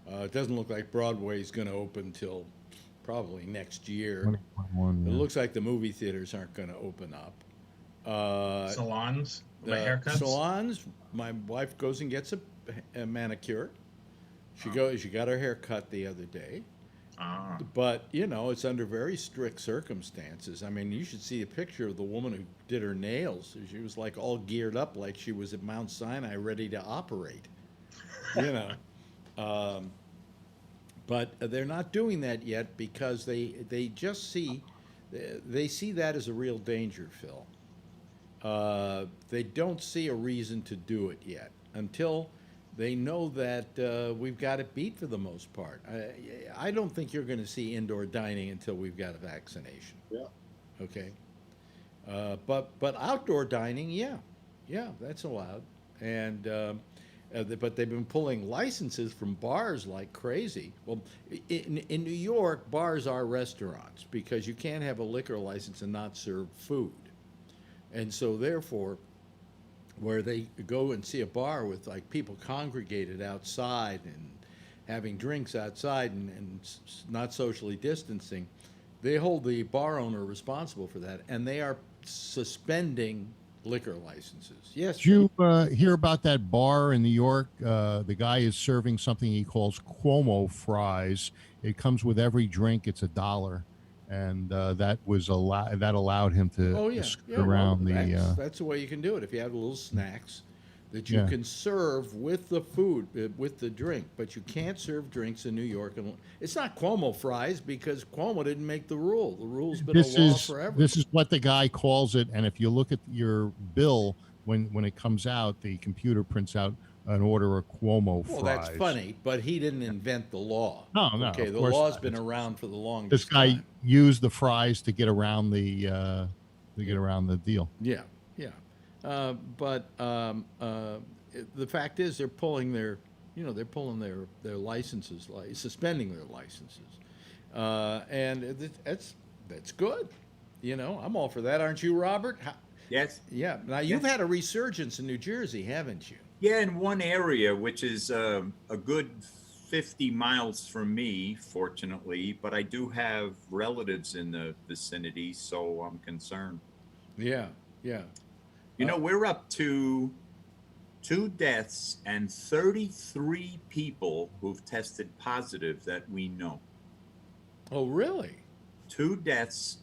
It doesn't look like Broadway's going to open till probably next year. It looks like the movie theaters aren't going to open up.
Salons, haircuts.
Salons. My wife goes and gets a manicure. She got her hair cut the other day. But, you know, it's under very strict circumstances. I mean, you should see a picture of the woman who did her nails. She was like all geared up like she was at Mount Sinai ready to operate, you know. But they're not doing that yet because they just see that as a real danger, Phil. They don't see a reason to do it yet until they know that we've got it beat for the most part. I don't think you're going to see indoor dining until we've got a vaccination.
Yeah.
Okay. But outdoor dining, yeah, that's allowed. And but they've been pulling licenses from bars like crazy. Well, in New York, bars are restaurants because you can't have a liquor license and not serve food. And so therefore, where they go and see a bar with like people congregated outside having drinks outside and not socially distancing, they hold the bar owner responsible for that, and they are suspending liquor licenses. Yes.
Did you hear about that bar in New York? The guy is serving something he calls Cuomo fries. It comes with every drink. It's $1, and that allowed him to
Oh yeah,
skirt around
that's the way you can do it. If you have little snacks that you
Yeah.
can serve with the food, with the drink, but you can't serve drinks in New York. And it's not Cuomo fries because Cuomo didn't make the rule. The rule's been a law forever.
This is what the guy calls it, and if you look at your bill when it comes out, the computer prints out an order of Cuomo fries.
Well, that's funny, but he didn't invent the law.
No,
Okay,
of
the
course
law's
not.
been around for the longest
This guy
time.
used the fries to get around the deal.
Yeah, yeah. The fact is, they're pulling their licenses, suspending their licenses, and that's good. I'm all for that, aren't you, Robert?
Yes.
Yeah. Now you've had a resurgence in New Jersey, haven't you?
Yeah, in one area, which is a good 50 miles from me, fortunately, but I do have relatives in the vicinity, so I'm concerned.
Yeah, yeah.
We're up to 2 deaths and 33 people who've tested positive that we know.
Oh, really?
2 deaths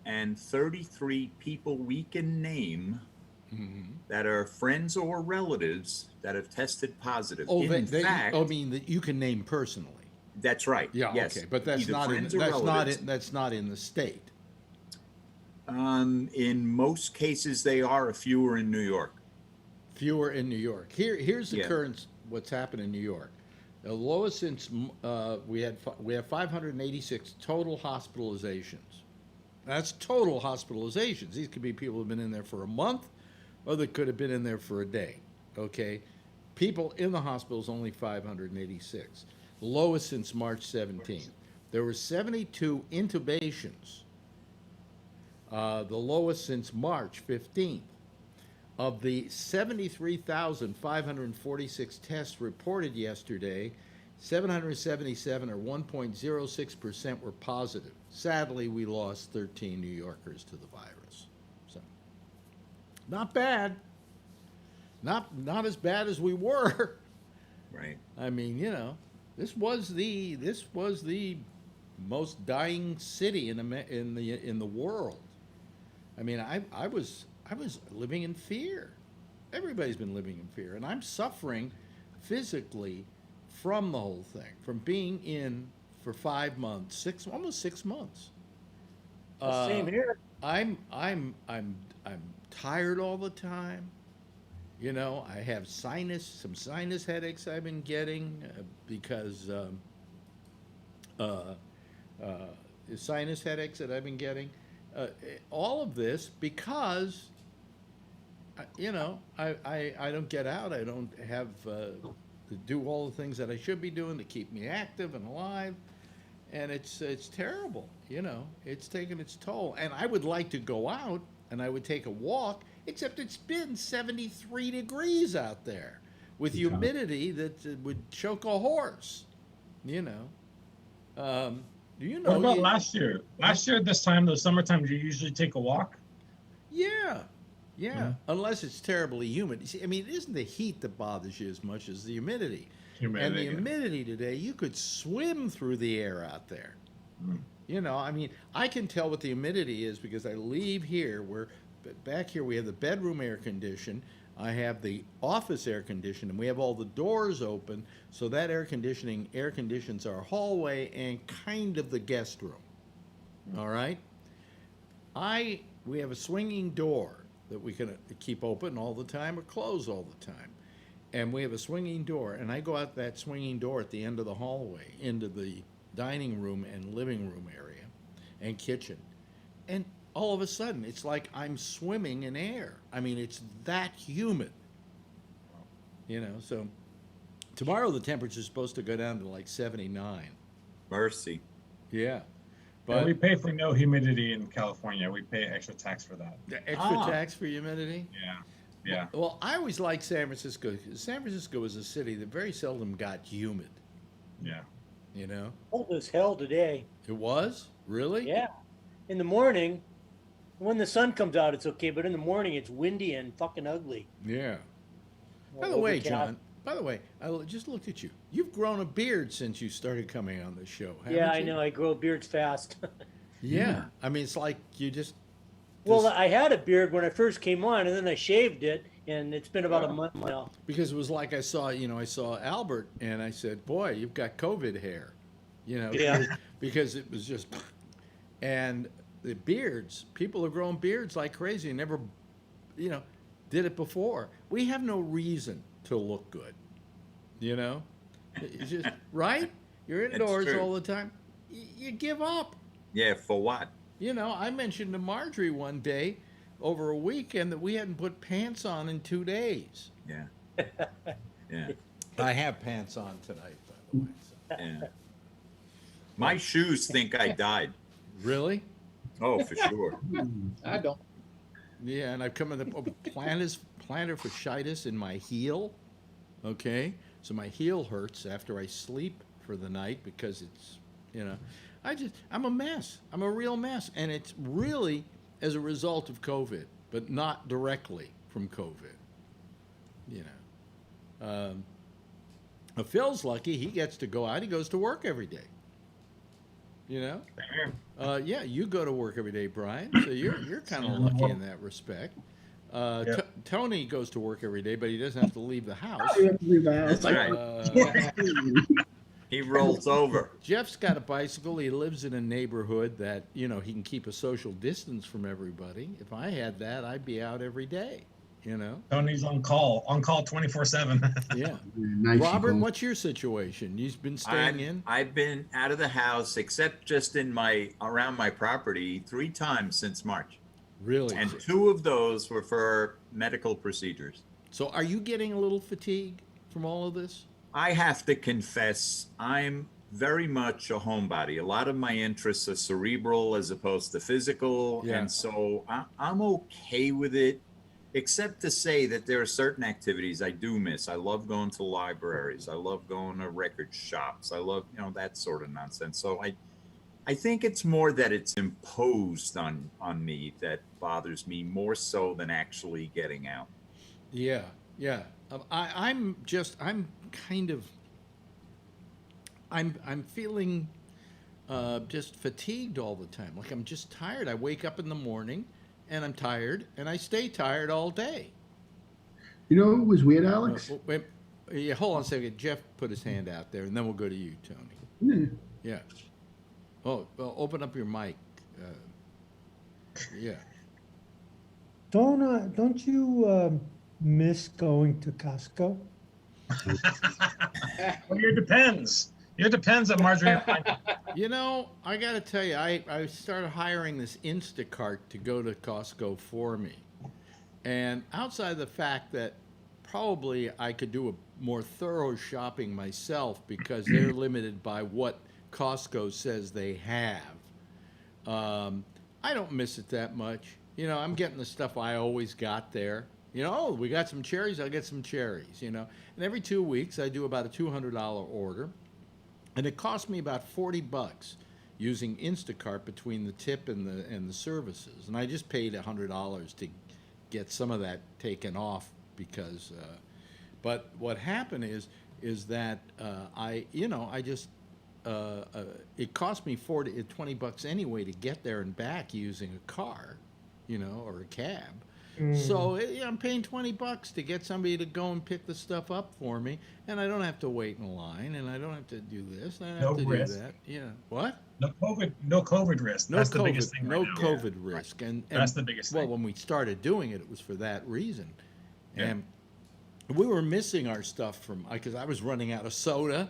and 33 people we can name that are friends or relatives that have tested positive.
Oh,
in fact,
I mean that you can name personally.
That's right.
Yeah.
Yes.
Okay, but that's
Either
not in
friends or relatives.
that's not in the state.
In most cases, they are. A few are in New York.
Fewer in New York. Here's the
Yeah.
current what's happened in New York. The lowest since we have 586 total hospitalizations. That's total hospitalizations. These could be people who've been in there for a month, or they could have been in there for a day. Okay, people in the hospital is only 586. Lowest since March 17th. There were 72 intubations. The lowest since March 15th. Of the 73,546 tests reported yesterday, 777 or 1.06% were positive. Sadly, we lost 13 New Yorkers to the virus. So, not bad. Not as bad as we were.
Right.
I mean, this was the most dying city in the world. I mean, I was living in fear. Everybody's been living in fear, and I'm suffering physically from the whole thing, from being in for 5 months, almost 6 months.
Same here.
I'm tired all the time. I have some sinus headaches I've been getting because sinus headaches that I've been getting. All of this because, I don't get out. I don't have to do all the things that I should be doing to keep me active and alive. And it's terrible, It's taking its toll. And I would like to go out and I would take a walk, except it's been 73 degrees out there with humidity that would choke a horse,
What about last year? Last year, this time, the summertime, do you usually take a walk?
Yeah. Unless it's terribly humid. You see, I mean, it isn't the heat that bothers you as much as the humidity. And the humidity today, you could swim through the air out there. I mean, I can tell what the humidity is because I leave here. Back here we have the bedroom air conditioned. I have the office air conditioned, and we have all the doors open, so that air conditions our hallway and kind of the guest room. All right? We have a swinging door that we can keep open all the time or close all the time. And we have a swinging door, and I go out that swinging door at the end of the hallway into the dining room and living room area and kitchen. And all of a sudden, it's like I'm swimming in air. I mean, it's that humid. So tomorrow the temperature is supposed to go down to like 79.
Mercy.
Yeah.
But we pay for no humidity in California. We pay extra tax for that.
The extra tax for humidity?
Yeah.
Well, I always liked San Francisco. San Francisco was a city that very seldom got humid.
Yeah.
You know,
Cold as hell today.
it was really.
Yeah. In the morning, when the sun comes out, it's okay, but in the morning, it's windy and fucking ugly.
Yeah. By
All
the way,
overcast.
John. By the way, just looked at you. You've grown a beard since you started coming on the show. Haven't
Yeah, I
you?
know. I grow beards fast.
Yeah. I mean, it's like you just.
Well, I had a beard when I first came on, and then I shaved it, and it's been about a
Wow.
month now.
Because it was like I saw Albert, and I said, "Boy, you've got COVID hair,"
Yeah.
because it was just, and the beards, people are growing beards like crazy, and never, did it before. We have no reason to look good, It's just right. You're indoors
true.
all the time. You give up.
Yeah, for what?
I mentioned to Marjorie one day over a weekend that we hadn't put pants on in 2 days.
Yeah. Yeah.
I have pants on tonight, by the way. So.
Yeah. My shoes think I died.
Really?
Oh, for sure.
I don't.
Yeah, and I've come in the plantar fasciitis in my heel. Okay, so my heel hurts after I sleep for the night because it's, I'm a mess. I'm a real mess, and it's really as a result of COVID, but not directly from COVID. Phil's lucky; he gets to go out. He goes to work every day. Yeah, you go to work every day, Brian. So you're kind of lucky in that respect.
Yep.
Tony goes to work every day, but he doesn't have to leave the house.
That's right. He rolls over.
Jeff's got a bicycle. He lives in a neighborhood that he can keep a social distance from everybody. If I had that, I'd be out every day.
Tony's on call 24/7.
Yeah.
Nice
Robert,
you go.
what's your situation? You've been staying in?
I've been out of the house, except just around my property, 3 times since March.
Really?
And 2 of those were for medical procedures.
So are you getting a little fatigued from all of this?
I have to confess, I'm very much a homebody. A lot of my interests are cerebral as opposed to physical.
Yeah.
And so I'm okay with it, except to say that there are certain activities I do miss. I love going to libraries. I love going to record shops. I love, that sort of nonsense. So I think it's more that it's imposed on me that bothers me more so than actually getting out.
Yeah, yeah. I'm feeling just fatigued all the time. Like I'm just tired. I wake up in the morning and I'm tired, and I stay tired all day.
You know what was weird, Alex?
Yeah, hold on a second. Jeff put his hand out there, and then we'll go to you, Tony.
Yeah.
Yeah. Oh, well, open up your mic. Yeah.
Don't you miss going to Costco?
Well, it depends. It depends on Marjorie.
I got to tell you, I started hiring this Instacart to go to Costco for me. And outside of the fact that probably I could do a more thorough shopping myself because they're limited by what Costco says they have, I don't miss it that much. I'm getting the stuff I always got there. We got some cherries, I'll get some cherries, And every 2 weeks I do about a $200 order. And it cost me about $40 using Instacart between the tip and the services. And I just paid $100 to get some of that taken off because, but what happened is that it cost me $20 anyway to get there and back using a car, or a cab. So I'm paying $20 to get somebody to go and pick the stuff up for me, and I don't have to wait in line, and I don't have to do this, and I don't have to
risk.
do that. Yeah. What?
No COVID risk.
No
That's
COVID,
the biggest thing.
no
right now.
COVID risk, and
That's the biggest
well,
thing.
when we started doing it, it was for that reason,
Yeah.
and we were missing our stuff because I was running out of soda.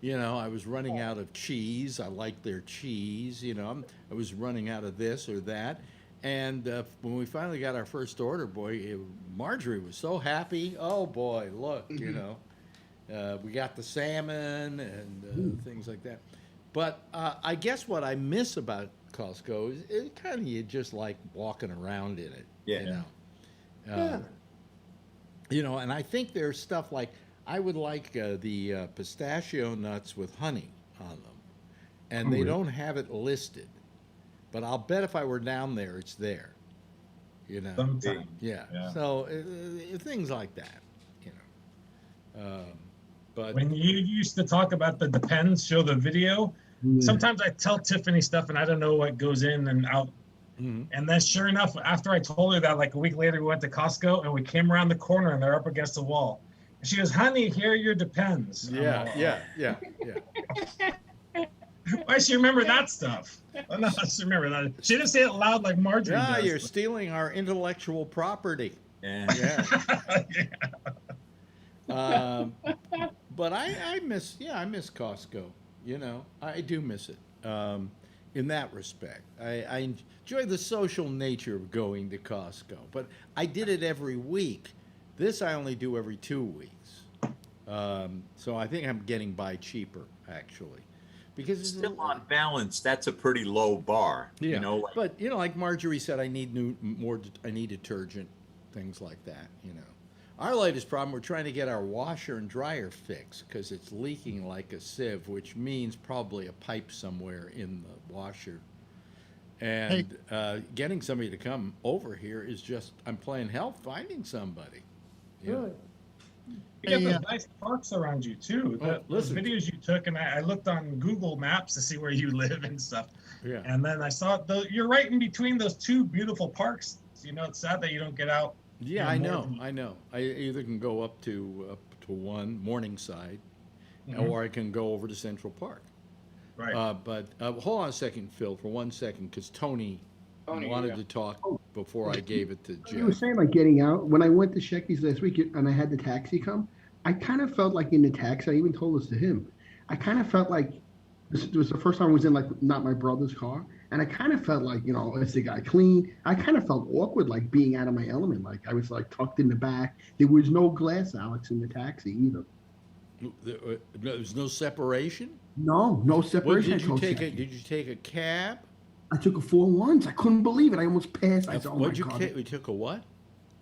I was running out of cheese. I like their cheese. I was running out of this or that. And when we finally got our first order, Marjorie was so happy. Oh, boy, look, we got the salmon and things like that. But I guess what I miss about Costco is it kind of you just like walking around in it.
Yeah.
And I think there's stuff like I would like the pistachio nuts with honey on them, and they don't have it listed. But I'll bet if I were down there, it's there. You know.
Sometime.
Yeah.
Yeah.
So things like that. You know. But
When you used to talk about the Depends, show the video, sometimes I tell Tiffany stuff and I don't know what goes in and out. And then sure enough, after I told her that, like a week later, we went to Costco and we came around the corner and they're up against the wall. And she goes, honey, here are your Depends.
Yeah.
Why does she remember that stuff? Oh, no, she remember that. She didn't say it loud like Marjorie does.
You're stealing our intellectual property.
Yeah.
But I miss Costco. You know, I do miss it. In that respect, I enjoy the social nature of going to Costco. But I did it every week. This I only do every 2 weeks. So I think I'm getting by cheaper actually, because it's
Still on balance, that's a pretty low bar.
Yeah.
You know, like,
But you know, like Marjorie said, I need I need detergent, things like that. You know. Our latest problem, we're trying to get our washer and dryer fixed because it's leaking like a sieve, which means probably a pipe somewhere in the washer. And getting somebody to come over here is just, I'm playing hell finding somebody. You know?
You got those nice parks around you too. Those
listen.
videos you took, and I looked on Google Maps to see where you live and stuff.
Yeah.
And then I saw you're right in between those two beautiful parks. You know, it's sad that you don't get out.
Yeah, I know. I either can go up to one Morningside, or I can go over to Central Park.
Right.
But hold on a second, Phil, for 1 second, because Tony wanted to talk before I gave it to
You were
Jeff.
saying like getting out. When I went to Shecky's last week and I had the taxi come, I kind of felt like in the taxi. I even told this to him. I kind of felt like this was the first time I was in like not my brother's car, and I kind of felt like, you know, is the guy clean? I kind of felt awkward, like being out of my element. Like I was like tucked in the back. There was no glass, Alex, in the taxi either.
There's no separation?
No separation.
Did you take a cab?
I took a 4-1s. I couldn't believe it. I almost passed. I said, "Oh my
What'd you
God."
take? We took a what?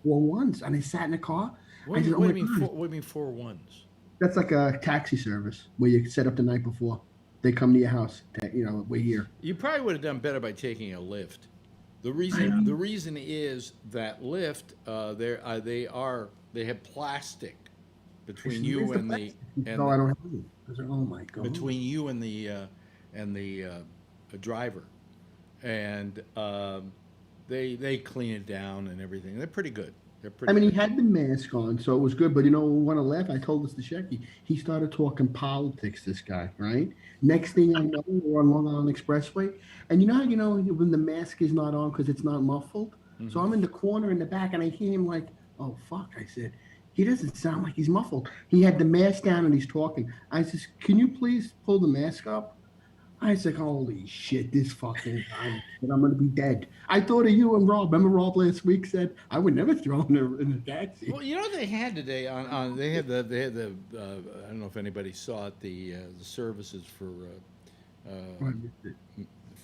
4-1s, and I sat in the car.
What
I
do
said,
you
"Oh my
mean?
God."
What do you mean 4-1s?
That's like a taxi service where you set up the night before. They come to your house. You know, we're here.
You probably would have done better by taking a lift. The reason is that Lyft, they have plastic between you and the
No, I don't have it. I was like, oh my God.
between you and the driver, and they clean it down and everything. They're pretty good.
I mean, he had the mask on, so it was good. But you know, we want to laugh. I told this to Shecky. He started talking politics. This guy, right? Next thing I know, we're on Long Island Expressway, and you know how when the mask is not on because it's not muffled. Mm-hmm. So I'm in the corner in the back, and I hear him like, "Oh fuck!" I said, "He doesn't sound like he's muffled." He had the mask down and he's talking. I says, "Can you please pull the mask up?" I said, "Holy shit, this fucking guy, and I'm gonna be dead." I thought of you and Rob. Remember Rob last week said I would never throw him in the taxi.
Well, you know they had today on they had the I don't know if anybody saw it, the services for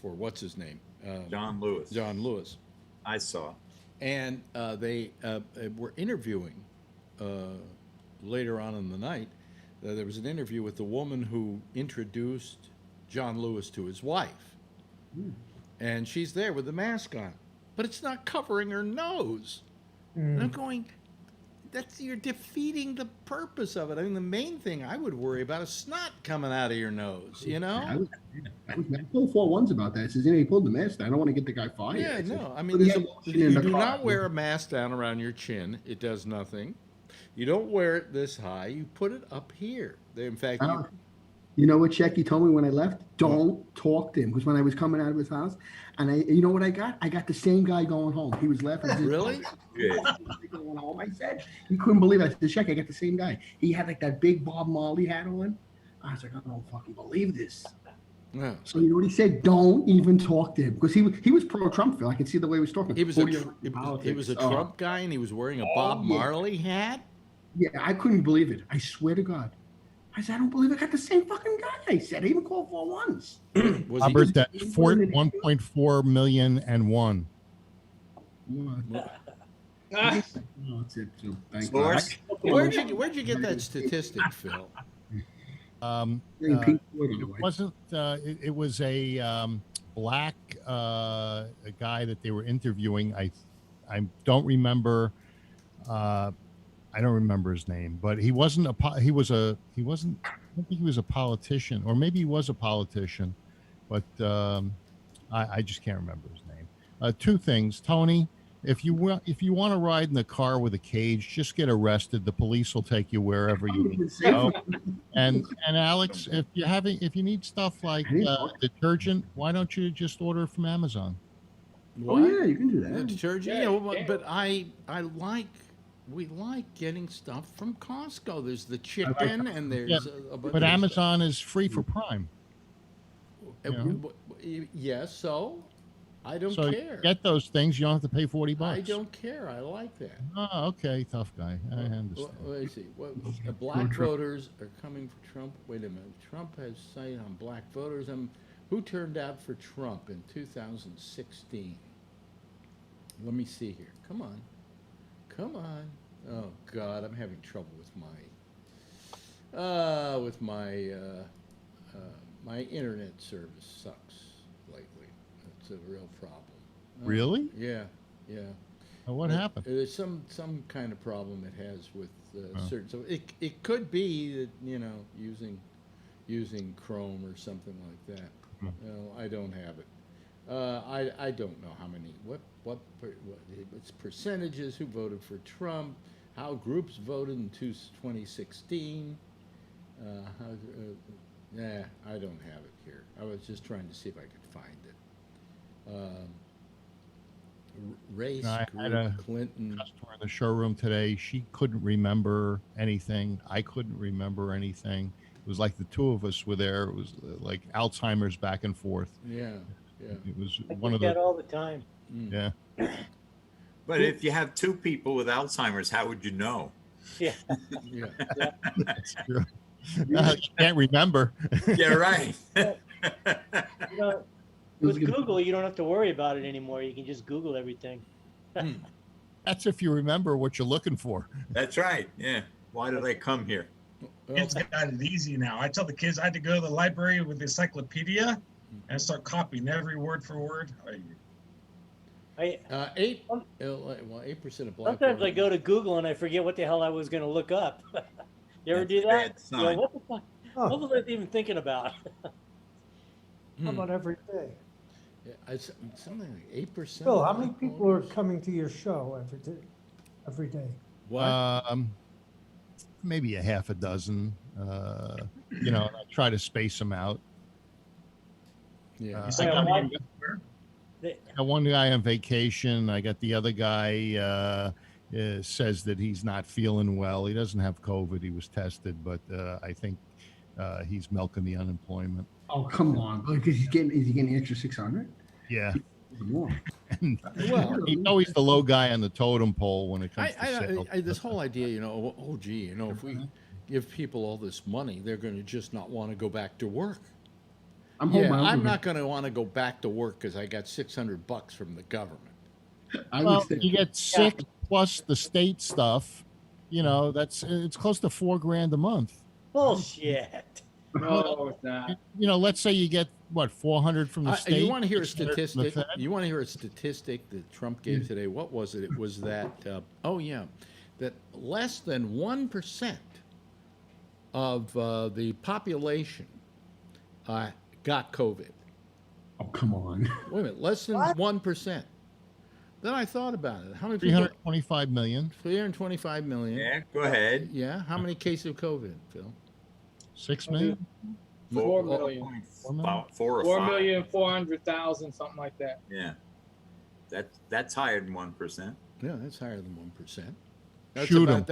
what's his name,
John Lewis.
John Lewis.
I saw.
And they were interviewing later on in the night. There was an interview with the woman who introduced John Lewis to his wife. And she's there with the mask on, but it's not covering her nose. And I'm going, you're defeating the purpose of it. I mean, the main thing I would worry about is snot coming out of your nose, you know?
I told 4-1s about that. I says, he pulled the mask down. I don't want to get the guy fired.
Yeah, no. I mean, you do not wear a mask down around your chin. It does nothing. You don't wear it this high. You put it up here. In fact,
you know what Shecky told me when I left? Don't talk to him. Because when I was coming out of his house, and you know what I got? I got the same guy going home. He was laughing.
Really?
Yeah. Going home. I said, he couldn't believe it. I said, Shecky, I got the same guy. He had like that big Bob Marley hat on. I was like, I don't fucking believe this.
Yeah.
So you know what he said? Don't even talk to him. Because he was pro-Trump, Phil. I could see the way he was talking.
He was a Trump guy, and he was wearing a Bob Marley hat?
Yeah, I couldn't believe it. I swear to God. I said, I don't believe I got the same fucking guy. I said, I even called 4-1s.
Robert, that 1.4 million and one.
No, that's it. So, thank
Source?
Where'd you get that statistic, Phil?
Pink Floyd, by the
It
way.
wasn't. It was a black a guy that they were interviewing. I don't remember. I don't remember his name, but he wasn't he wasn't. I don't think he was a politician, or maybe he was a politician, but I just can't remember his name. Two things, Tony. If you want to ride in the car with a cage, just get arrested. The police will take you wherever you need to go. And Alex, if you need stuff like detergent, why don't you just order from Amazon?
Oh yeah, you can do that.
Detergent.
Yeah,
Yeah,
you
well,
can.
but we like getting stuff from Costco. There's the chicken, and there's
Yeah,
a bunch
but
of
Amazon is free for Prime.
Yes, so I don't
So
care.
get those things. You don't have to pay $40.
I don't care. I like that.
Oh, okay, tough guy. I understand.
Let me see. Black voters are coming for Trump. Wait a minute. Trump has sight on black voters. Who turned out for Trump in 2016? Let me see here. Come on. Oh God, I'm having trouble with my internet service sucks lately. That's a real problem.
Really?
Yeah.
What happened?
There's some kind of problem it has with certain. So it could be that using Chrome or something like that. No, I don't have it. I don't know how many what it's percentages who voted for Trump, how groups voted in 2016. I don't have it here. I was just trying to see if I could find it. Race,
I had a
Clinton.
customer in the showroom today. She couldn't remember anything. I couldn't remember anything. It was like the two of us were there. It was like Alzheimer's back and forth.
Yeah.
It was
I
one
get
of
that
the.
all the time.
Yeah.
But if you have two people with Alzheimer's, how would you know?
Yeah.
Yeah.
That's true. You can't remember.
Yeah, right.
You know, with Google, you don't have to worry about it anymore. You can just Google everything.
That's if you remember what you're looking for.
That's right. Yeah. Why did I come here?
Kids got it easy now. I tell the kids I had to go to the library with the encyclopedia and start copying every word for word.
8% of black.
Sometimes I go to Google and I forget what the hell I was going to look up. You ever do that?
Bad
You know,
sign.
what the fuck? What was I even thinking about?
How about every day?
Something like 8%.
Phil, how many people are coming to your show every day?
What?
Maybe a half a dozen. And I try to space them out.
Yeah.
You
Yeah,
like,
I got one guy on vacation. I got the other guy says that he's not feeling well. He doesn't have COVID. He was tested, but I think he's milking the unemployment.
Oh come on! Because is he getting extra 600?
Yeah.
More.
And
Well,
he's always the low guy on the totem pole when it comes to sales.
This whole idea, if we give people all this money, they're going to just not want to go back to work. I'm not going to want to go back to work because I got $600 from the government.
Well, you get 6 plus the state stuff. It's close to $4,000 a month.
Bullshit.
No, it's not.
Let's say you get what 400 from the state.
You want to hear a
600 from the
statistic?
Fed?
You want to hear a statistic that Trump gave today? What was it? It was that that less than 1% of the population got COVID.
Oh come on!
Wait a minute, less than 1%. Then I thought about it. How many people?
325 million.
325 million.
Yeah, go ahead.
Yeah. How many cases of COVID, Phil?
6 million.
4 million.
About 4 or 5.
4,400,000, something like that.
Yeah. That's higher than 1%.
Yeah, that's higher than 1%. That's
Shoot 'em.
about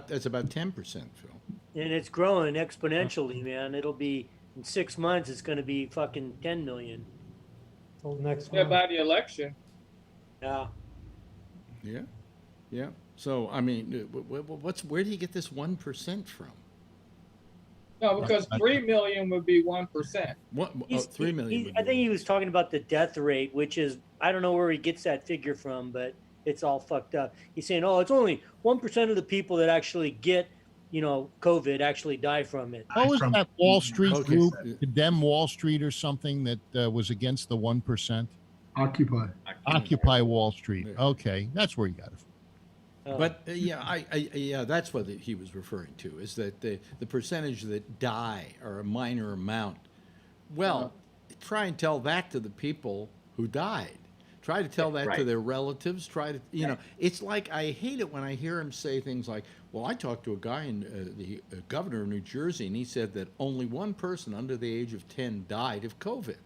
that's about 10%, Phil.
And it's growing exponentially, man. It'll be in 6 months. It's going to be fucking 10 million.
Till next
Yeah,
month.
by the election.
Yeah.
Yeah. So I mean, where do you get this 1% from?
No, because 3 million would be 1%.
What?
He's-
3 million.
I think he was talking about the death rate, which is, I don't know where he gets that figure from, but it's all fucked up. He's saying, oh, it's only 1% of the people that actually get, COVID actually die from it.
What was that Wall Street
Okay.
group, Condemn Wall Street or something that was against the 1%? Occupy Wall Street. Okay, that's where you got it from.
But yeah, that's what he was referring to, is that the percentage that die are a minor amount. Well, try and tell that to the people who died. Try to tell that to their relatives. Try to, it's like, I hate it when I hear him say things like, well, I talked to a guy in the governor of New Jersey, and he said that only one person under the age of 10 died of COVID.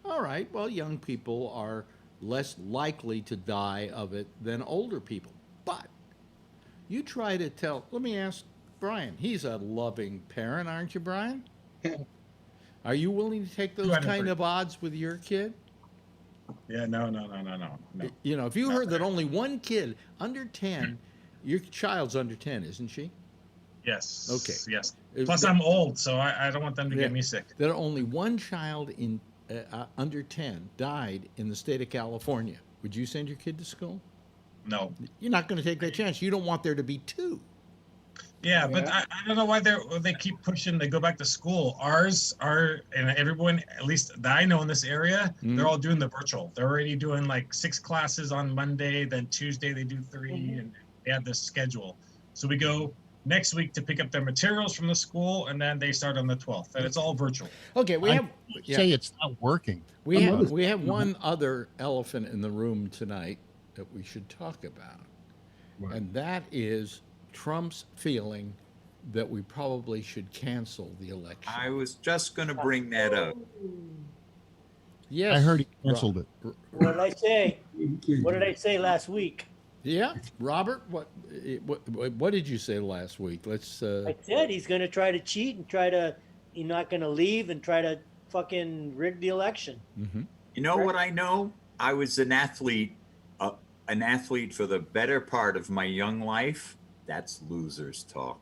All right, well, young people are less likely to die of it than older people. But you try to tell, let me ask Brian, he's a loving parent, aren't you, Brian? Are you willing to take those kind of odds with your kid?
Yeah, no.
If you heard that only one kid under 10, your child's under 10, isn't she?
Yes.
Okay.
Yes. Plus, I'm old, so I don't want them to get me sick.
That only one child in under 10 died in the state of California. Would you send your kid to school?
No.
You're not going to take that chance. You don't want there to be two.
Yeah, but I don't know why they keep pushing. They go back to school. Ours are, and everyone, at least that I know in this area, they're all doing the virtual. They're already doing like 6 classes on Monday, then Tuesday they do 3, and they have this schedule. So we go next week to pick up their materials from the school, and then they start on the 12th, and it's all virtual.
Okay,
say it's not working.
We have one other elephant in the room tonight that we should talk about, and that is Trump's feeling that we probably should cancel the election.
I was just going to bring that up.
Yes,
I heard he canceled it.
What did I say? What did I say last week?
Yeah, Robert, what did you say last week? Let's.
I said he's going to try to cheat and he's not going to leave and try to fucking rig the election.
Mm-hmm. You know what I know? I was an athlete for the better part of my young life. That's losers talk.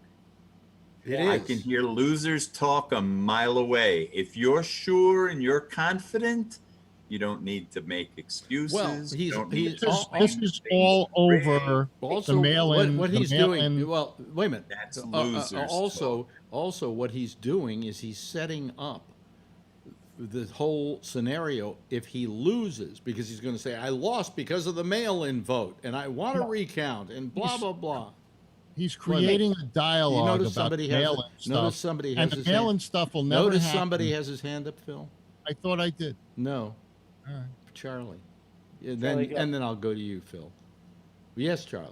I can hear losers talk a mile away. If you're sure and you're confident, you don't need to make excuses.
Well,
this is all over
also,
the mail-in.
What he's doing. Well, wait a minute.
That's losers
also, what he's doing is he's setting up the whole scenario if he loses, because he's going to say, I lost because of the mail-in vote, and I want to recount, and blah, blah, blah.
He's creating a dialogue about mail-in stuff.
Notice somebody has
and the mail-in stuff will never
Notice
happen.
somebody has his hand up, Phil.
I thought I did.
No.
All right.
Charlie. And then I'll go to you, Phil. Yes, Charlie.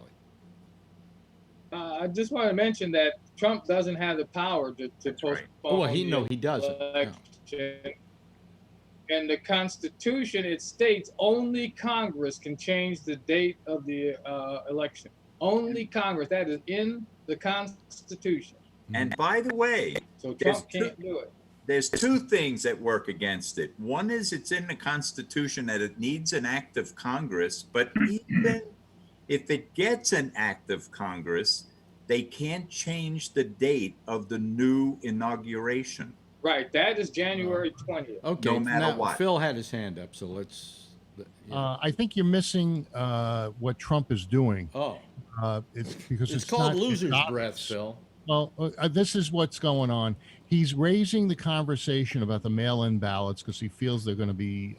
I just want to mention that Trump doesn't have the power to postpone.
Oh, well, he doesn't.
Election. In the Constitution, it states only Congress can change the date of the election. Only Congress. That is in the Constitution.
And by the way,
so Trump can't do it.
There's 2 things that work against it. One is it's in the Constitution that it needs an act of Congress, but even if it gets an act of Congress, they can't change the date of the new inauguration.
Right, that is January 20th.
Okay,
no matter what.
Phil had his hand up, so let's.
I think you're missing what Trump is doing.
Oh,
it's because
it's called loser's breath, Phil.
Well, this is what's going on. He's raising the conversation about the mail-in ballots because he feels they're going to be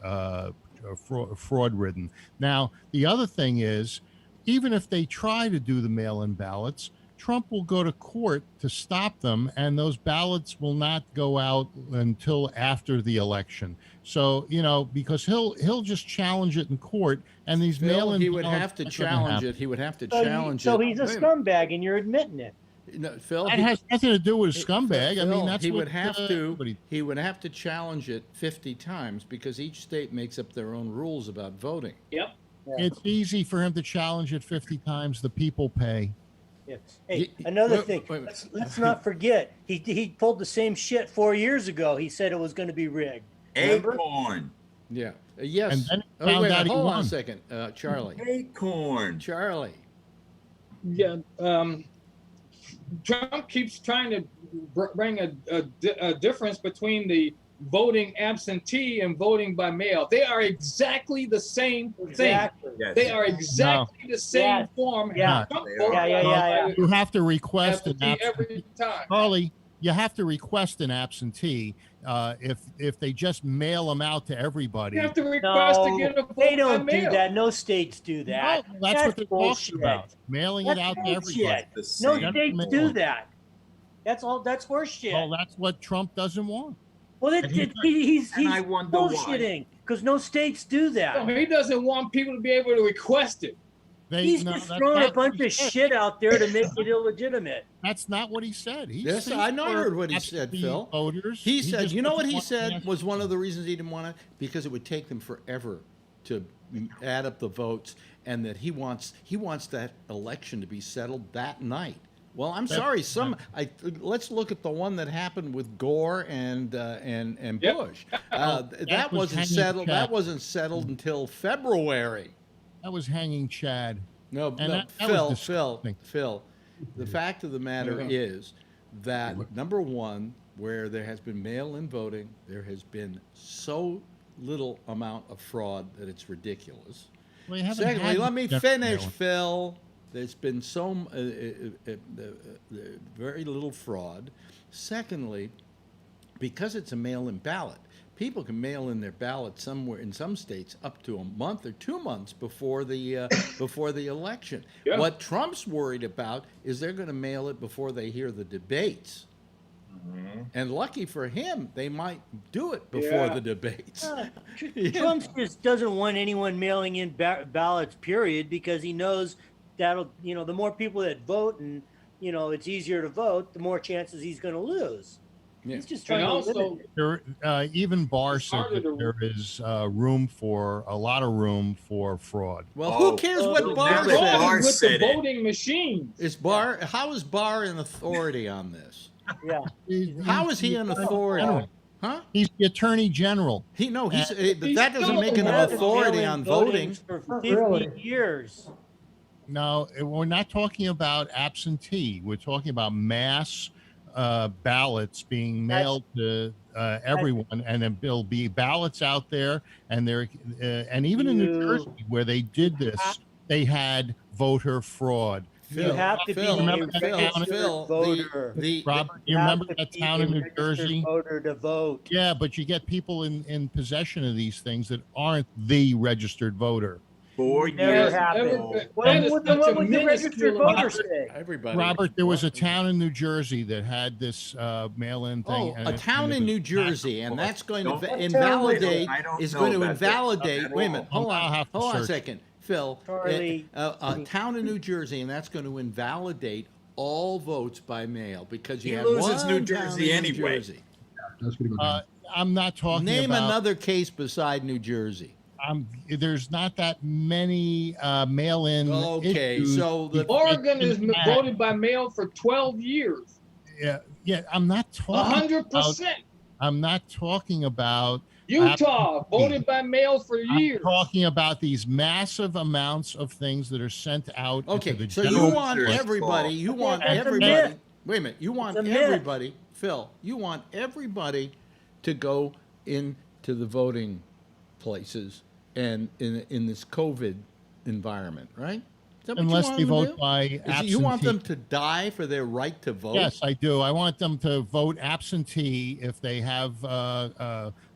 fraud-ridden. Now, the other thing is, even if they try to do the mail-in ballots, Trump will go to court to stop them, and those ballots will not go out until after the election. So, because he'll just challenge it in court, and these mail-in
he would have to challenge it. He would have to challenge it.
So he's a scumbag, and you're admitting it.
No, Phil,
that has nothing to do with a scumbag.
Phil,
I mean, that's
he
what
would have to. He would have to challenge it 50 times because each state makes up their own rules about voting.
Yep.
Yeah.
It's easy for him to challenge it 50 times. The people pay.
Yeah. Hey, another thing. Let's not forget. He pulled the same shit 4 years ago. He said it was going to be rigged.
Acorn.
Yeah. Yes.
And then he found out he
hold
won.
on a second, Charlie.
Acorn.
Charlie.
Yeah. Trump keeps trying to bring a difference between the voting absentee and voting by mail. They are exactly the same thing.
Exactly.
Yes.
They are exactly the same form.
Yeah.
Trump
They
voted
are.
Yeah.
You have to request an
absentee
absentee.
every time.
Charlie, you have to request an absentee. If they just mail them out to everybody.
You have to request to get a vote
they
by
don't do
mail.
that. No states do that.
No, that's what they're
bullshit.
talking about. Mailing
That's
it out to
bullshit.
everybody.
The
No
same.
states do that. That's all. That's horseshit.
Well, that's what Trump doesn't want.
Well, he's
And I wonder why.
bullshitting because no states do that.
No, he doesn't want people to be able to request it.
He's just throwing a bunch of shit out there to make it illegitimate.
That's not what he said.
Yes, I know. I heard what he said, Phil.
Voters.
He said,
just
you know what
doesn't
he
want
said
the
was one of the reasons he didn't want it? Because it would take them forever to add up the votes, and that he wants that election to be settled that night. Well, I'm sorry. Let's look at the one that happened with Gore and Bush. That wasn't settled. That wasn't settled until February.
That was hanging Chad.
No,
that was
Phil. The fact of the matter is that number one, where there has been mail-in voting, there has been so little amount of fraud that it's ridiculous.
Well,
Secondly, let me finish, Phil. There's been very little fraud. Secondly, because it's a mail-in ballot, people can mail in their ballot somewhere in some states up to a month or 2 months before the election.
Yeah.
What Trump's worried about is they're going to mail it before they hear the debates. And lucky for him, they might do it before the debates.
Trump just doesn't want anyone mailing in ballots, period, because he knows that'll, the more people that vote and, it's easier to vote, the more chances he's going to lose.
Yeah.
He's just trying to limit it.
Even Barr said that there is a lot of room for fraud.
Well, who cares what Barr
now that Barr
said?
With
said
the
it.
voting machines.
How is Barr an authority on this?
Yeah.
How is he an authority? Huh?
He's the attorney general.
That doesn't make him an authority on voting.
For 50 years.
No, we're not talking about absentee. We're talking about mass ballots being mailed to everyone, and then there'll be ballots out there, and and even in New Jersey where they did this, they had voter fraud.
You have to be a registered voter.
Robert, you remember that town in New Jersey?
Voter to vote.
Yeah, but you get people in possession of these things that aren't the registered voter.
4
Never
years
happened.
ago.
What would the registered voter say?
Everybody.
Robert, there was a town in New Jersey that had this mail-in thing.
A town in New Jersey, and that's going to invalidate. Is going to invalidate. Wait a minute. Hold on a second, Phil. A town in New Jersey, and that's going to invalidate all votes by mail because you
He
had
loses
one
New
town
Jersey
in New
anyway.
Jersey.
I'm not talking
Name
about...
another case beside New Jersey.
There's not that many mail-in.
Okay,
issues.
so
Oregon has voted by mail for 12 years.
Yeah. I'm not talking.
100%.
I'm not talking about
Utah voted by mail for years.
I'm talking about these massive amounts of things that are sent out.
Okay,
into the
so
general
you want everybody. You want everybody. Wait a minute. You want everybody, Phil. You want everybody to go into the voting places and in this COVID environment, right?
Unless they vote by absentee.
You want them to die for their right to vote?
Yes, I do. I want them to vote absentee if they have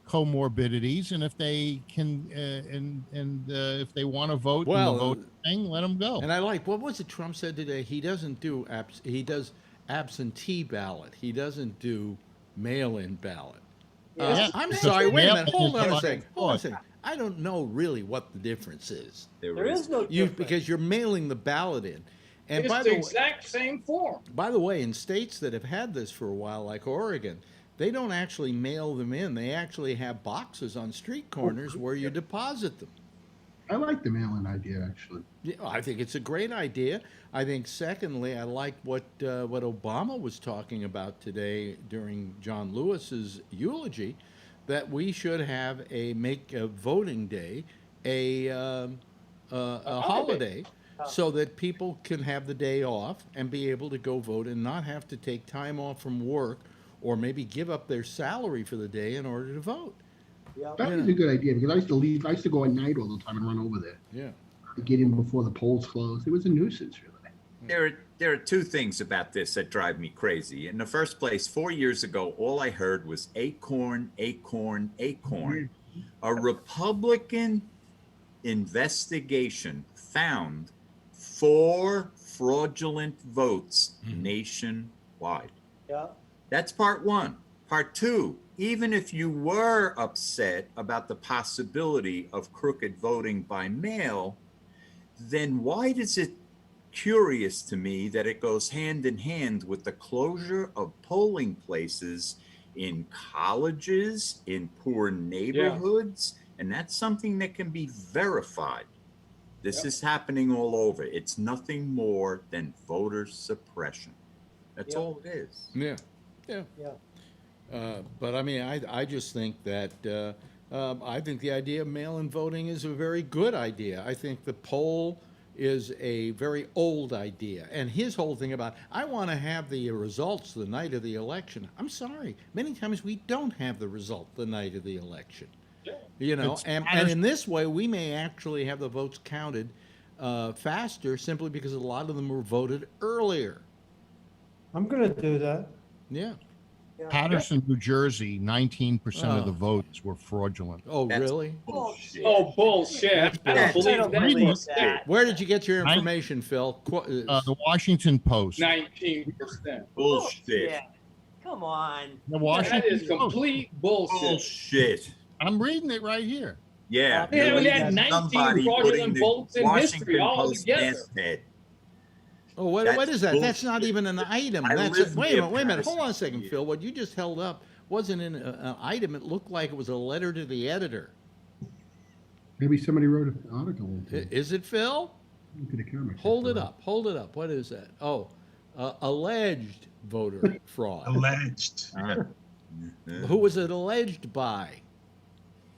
comorbidities, and if they can, if they want to vote in the vote thing, let them go.
And I like, what was it Trump said today? He doesn't do he does absentee ballot. He doesn't do mail-in ballot. I'm sorry. Wait a minute. Hold on a second. I don't know really what the difference is.
There is no difference.
Because you're mailing the ballot in. And
it's the exact same form.
By the way, in states that have had this for a while, like Oregon, they don't actually mail them in. They actually have boxes on street corners where you deposit them.
I like the mail-in idea, actually.
Yeah, I think it's a great idea. I think, secondly, I like what Obama was talking about today during John Lewis's eulogy, that we should have make a voting day a holiday so that people can have the day off and be able to go vote and not have to take time off from work or maybe give up their salary for the day in order to vote.
Yeah.
That was a good idea because I used to leave. I used to go at night all the time and run over there.
Yeah.
To get in before the polls closed. It was a nuisance, really.
There are two things about this that drive me crazy. In the first place, 4 years ago, all I heard was acorn, acorn, acorn. A Republican investigation found 4 fraudulent votes nationwide.
Yeah.
That's part one. Part two, even if you were upset about the possibility of crooked voting by mail, then why does it curious to me that it goes hand in hand with the closure of polling places in colleges, in poor neighborhoods, and that's something that can be verified. This is happening all over. It's nothing more than voter suppression. That's all it is.
Yeah.
Yeah.
But I mean, I just think that I think the idea of mail-in voting is a very good idea. I think the poll is a very old idea. And his whole thing about, I want to have the results the night of the election. I'm sorry. Many times we don't have the result the night of the election. You know, and in this way, we may actually have the votes counted faster simply because a lot of them were voted earlier.
I'm going to do that.
Yeah.
Patterson, New Jersey, 19% of the votes were fraudulent.
Oh,
That's
really?
bullshit.
Oh, bullshit. I don't believe
I don't
that.
believe that.
Where did you get your information, Phil?
The Washington Post.
19%.
Bullshit.
Yeah. Come on.
The Washington
That is
Post.
complete bullshit.
Bullshit.
I'm reading it right here.
Yeah.
Yeah,
you're
we had
leaving
19
somebody
fraudulent
putting the
votes in history
Washington
all
Post
together.
masthead.
Oh, what
That's
is that? That's not
bullshit.
even an item.
I
That's
live
wait a
near
minute. Wait a minute. Hold on a
Patterson.
second, Phil. What you just held up wasn't an item. It looked like it was a letter to the editor.
Maybe somebody wrote an article.
Is it, Phil?
Look at the camera.
Hold it up. Hold it up. What is that? Oh, alleged voter fraud.
Alleged.
Who was it alleged by?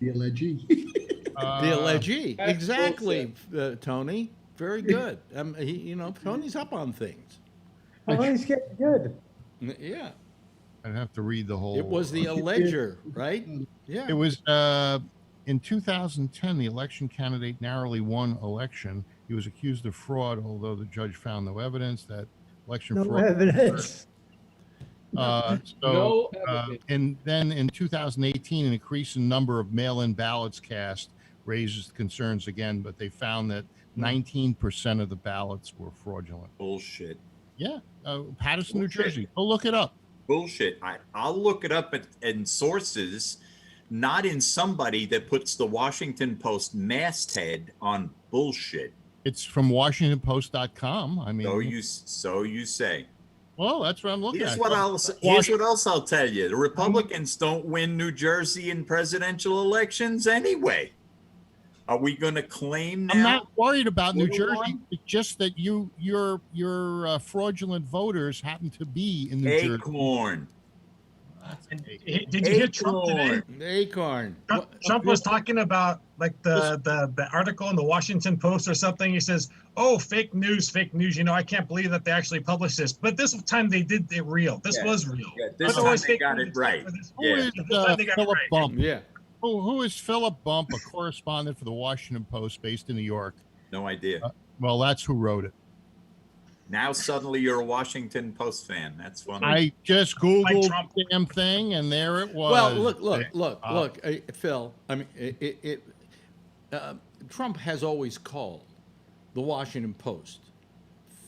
The allegee.
The allegee.
That's
Exactly, Tony. Very good. Tony's up on things.
Oh, he's getting good.
Yeah.
I'd have to read the whole.
It was the alleger, right? Yeah.
It was in 2010. The election candidate narrowly won election. He was accused of fraud, although the judge found no evidence that election
No
fraud.
evidence.
No evidence.
And then in 2018, an increase in number of mail-in ballots cast raises concerns again, but they found that 19% of the ballots were fraudulent.
Bullshit.
Yeah, Patterson, New
Bullshit.
Jersey. Go look it up.
Bullshit. I'll look it up in sources, not in somebody that puts the Washington Post masthead on bullshit.
It's from WashingtonPost.com. I mean,
So you say.
well, that's what I'm looking
Here's
at.
what else I'll tell you. The Republicans don't win New Jersey in presidential elections anyway. Are we going to claim now?
I'm not worried about New
Little
Jersey.
one?
It's just that your fraudulent voters happen to be in New Jersey.
Acorn.
And did you hear Trump today?
Acorn.
Trump was talking about like the article in the Washington Post or something. He says, "Oh, fake news, fake news. You know, I can't believe that they actually published this. But this time they did it real. This was real.
Yeah, this
But always
time they
fake
got
news
it right.
for this-
Who
Yeah.
is
This time they got it
Philip
right.
Bump?
Yeah.
Who is Philip Bump, a correspondent for the Washington Post based in New York?
No idea.
Well, that's who wrote it.
Now suddenly you're a Washington Post fan. That's funny.
I just
Like
Googled
Trump.
the damn thing, and there it was.
Well, look, Phil. I mean, Trump has always called the Washington Post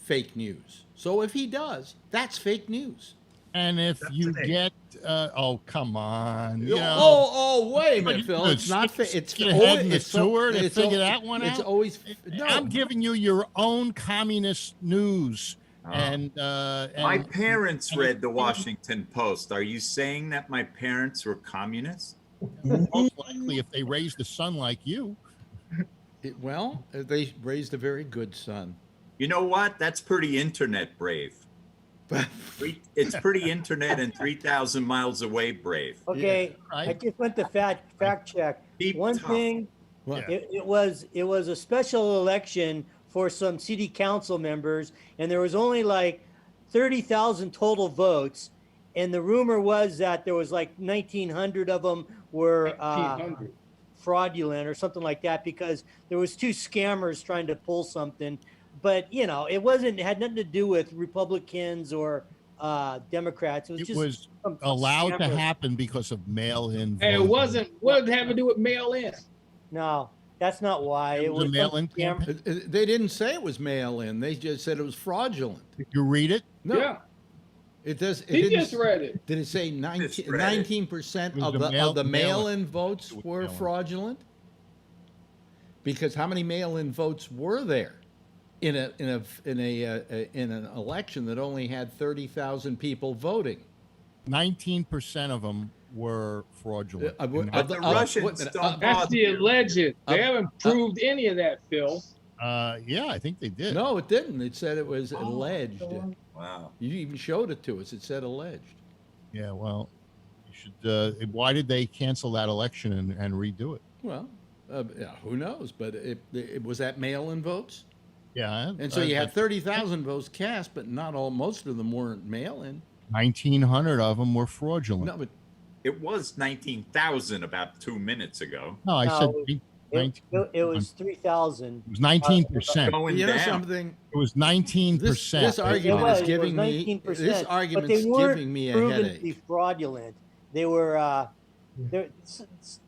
fake news. So if he does, that's fake news.
And if
That's
you
today.
get, oh, come on. You know,
Oh, wait a minute,
you
Phil.
could
It's not
stick-
fake. It's
stick your head in the
it's
sewer to
it's
figure that one
It's
out?
always no.
I'm giving you your own communist news. And
my parents read the Washington Post. Are you saying that my parents were communists?
most likely if they raised a son like you.
They raised a very good son.
You know what? That's pretty internet brave. It's pretty internet and 3,000 miles away brave.
Okay,
Yeah, right.
I just went to fact check.
Keep
One
tough.
thing,
What?
it was a special election for some city council members, and there was only like 30,000 total votes, And the rumor was that there was like 1,900 of them were
1,900.
fraudulent or something like that, because there was 2 scammers trying to pull something. But it had nothing to do with Republicans or Democrats. It was
It
just
was
some
allowed to
scammer.
happen because of mail-in.
And it
voting.
wasn't. What did it have to do with mail in?
No, that's not why.
It was a
some
mail-in
scam-
campaign?
They didn't say it was mail-in. They just said it was fraudulent.
Did you read it?
No,
Yeah,
it does. It
he
didn't,
just read it.
Did it say
Just read it.
19%
It was
of
the
the
mail-in.
mail-in votes
It was
were
mail-in.
fraudulent? Because how many mail-in votes were there in an election that only had 30,000 people voting?
19% of them were fraudulent. And
But the Russians don't
That's
bother
the
you.
alleged. They haven't proved any of that, Phil.
yeah, I think they did.
No, it didn't. It said it was alleged.
Wow.
You even showed it to us. It said alleged.
Yeah, well, you should. Why did they cancel that election and redo it?
Well, yeah, who knows? But it was that mail-in votes,
Yeah,
and so you had 30,000 votes cast, but not all. Most of them weren't mail-in.
1,900 of them were fraudulent.
No, but
It was 19,000 about 2 minutes ago.
No, I
No,
said
it was 3,000.
It was 19%.
Going
you know
down.
something.
It was 19%.
This argument
It
is
was
giving me
19%,
this
but
argument's
they weren't
giving me a
proven to be
headache.
fraudulent. They were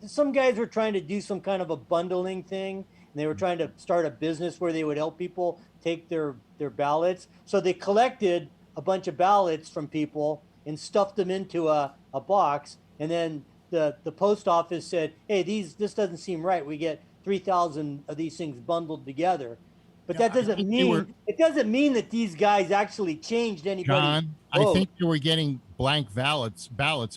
some guys were trying to do some kind of a bundling thing, and they were trying to start a business where they would help people take their ballots. So they collected a bunch of ballots from people and stuffed them into a box, and then the post office said, "Hey, this doesn't seem right. We get 3,000 of these things bundled together." But that doesn't mean that these guys actually changed anybody.
John, I think you were getting blank ballots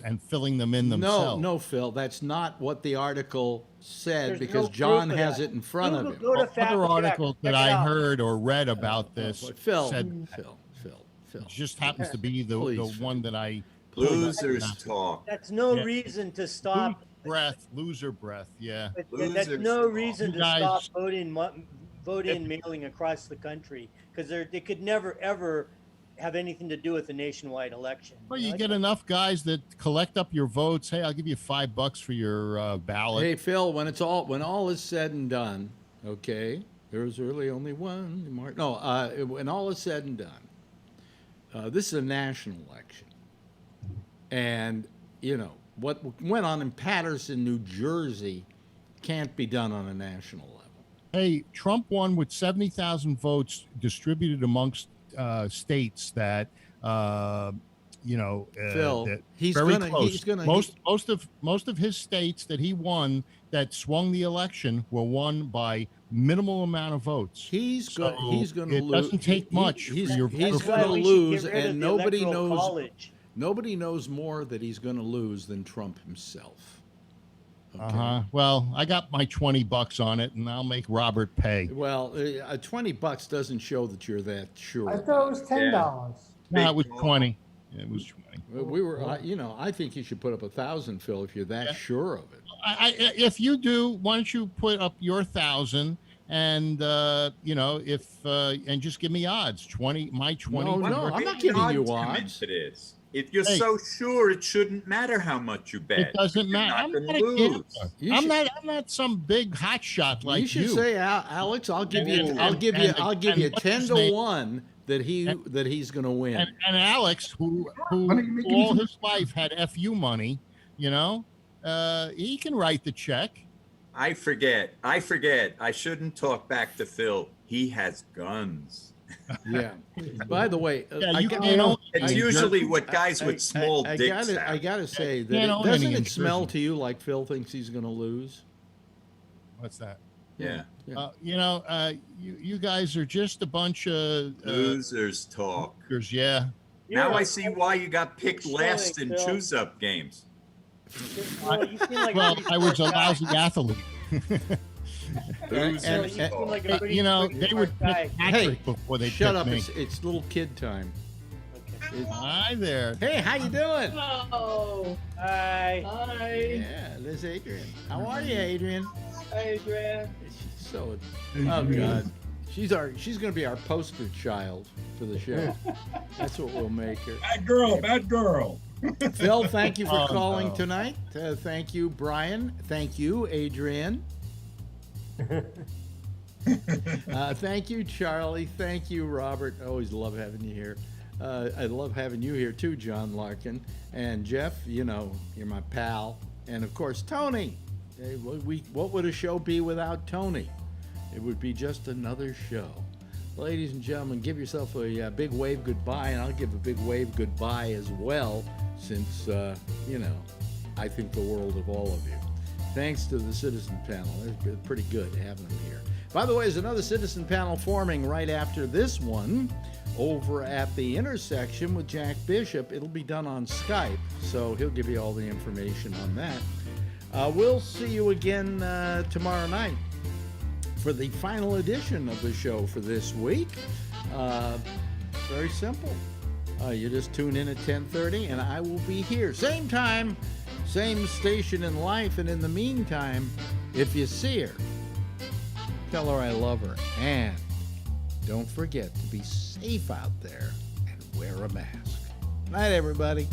and filling them in themselves.
No, Phil, that's not what the article said,
There's
because
no
John
proof of
has
that.
it in front of
Google-
him.
go to fact
Other
check.
articles that
Check it
I
out.
heard or read about this
Phil,
said
Phil.
it just happens to be the
Please.
one that I
Losers talk.
That's no
Yeah.
reason to stop.
loser breath. Yeah.
That's
Losers
no
talk.
reason
You
to
guys-
stop voting mailing across the country, because they could never ever have anything to do with a nationwide election.
Well, you get enough guys that collect up your votes. Hey, I'll give you $5 for your ballot.
Hey, Phil, when all is said and done, okay, there's really only one. When all is said and done, this is a national election, and what went on in Paterson, New Jersey, can't be done on a national level.
Hey, Trump won with 70,000 votes distributed amongst states that,
Phil,
that
he's
very
gonna-
close.
he's gonna-
most of his states that he won that swung the election were won by minimal amount of votes.
He's going to
It
lose.
doesn't take much for your
He's
vote.
going to
We should
lose,
get rid of
and
the
nobody
Electoral
knows.
College.
Nobody knows more that he's going to lose than Trump himself. Okay.
Well, I got my $20 on it, and I'll make Robert pay.
Well, $20 doesn't show that you're that sure.
I thought it was $10.
No, it was
Big
20. It was 20.
We were, I think you should put up 1,000, Phil, if you're that sure of it.
If you do, why don't you put up your 1,000 and and just give me odds. 20, my 20.
No, I'm not giving you odds.
It is. If you're
Hey.
so sure, it shouldn't matter how much you bet.
It doesn't
You're
matter.
not
I'm
gonna
not a
lose.
gambler.
You
I'm
should-
not some big hot shot like
you should say, Alex, I'll give you
And-
10
what's
to
his name?
1 that he's going to win.
And Alex, who
Why don't you make it
all
easy?
his life had FU money, he can write the check.
I forget. I shouldn't talk back to Phil. He has guns.
Yeah. By the way,
Yeah,
I
you
got-
can't own
It's
any
usually
jerk.
what guys with small
I
dicks
gotta,
have.
I gotta say that
Can't own
doesn't
any
it
in
smell
prison.
to you like Phil thinks he's going to lose?
What's that?
Yeah.
You guys are just a bunch of
Losers talk.
yeah.
Now I see why you got picked
You're
last
showing,
in
Phil.
choose-up games.
Well, you seem like a
Well,
pretty
I was a
smart guy.
lousy athlete.
Losers
Phil, you seem
talk.
like a pretty
They
smart
would
guy.
pick Patrick before they
Shut
picked
up!
me.
It's little kid time.
Okay.
Hi there.
Hey, how you doing?
Hello.
Hi.
Hi.
Yeah, there's Adrian. How are you, Adrian?
Hey, Adrian.
She's so. Oh God, she's going to be our poster child for the show. That's what we'll make her.
Bad girl, bad girl.
Phil, thank you for calling
no.
tonight. Thank you, Brian. Thank you, Adrian. Thank you, Charlie. Thank you, Robert. I always love having you here. I love having you here too, John Larkin. And Jeff, you know, you're my pal. And of course, Tony. What would a show be without Tony? It would be just another show. Ladies and gentlemen, give yourself a big wave goodbye, and I'll give a big wave goodbye as well, since, you know, I think the world of all of you. Thanks to the Citizen Panel. It's been pretty good having them here. By the way, there's another Citizen Panel forming right after this one over at the intersection with Jack Bishop. It'll be done on Skype, so he'll give you all the information on that. We'll see you again tomorrow night for the final edition of the show for this week. Very simple. You just tune in at 10:30, and I will be here. Same time, same station in life, and in the meantime, if you see her, tell her I love her. And don't forget to be safe out there and wear a mask. Night, everybody.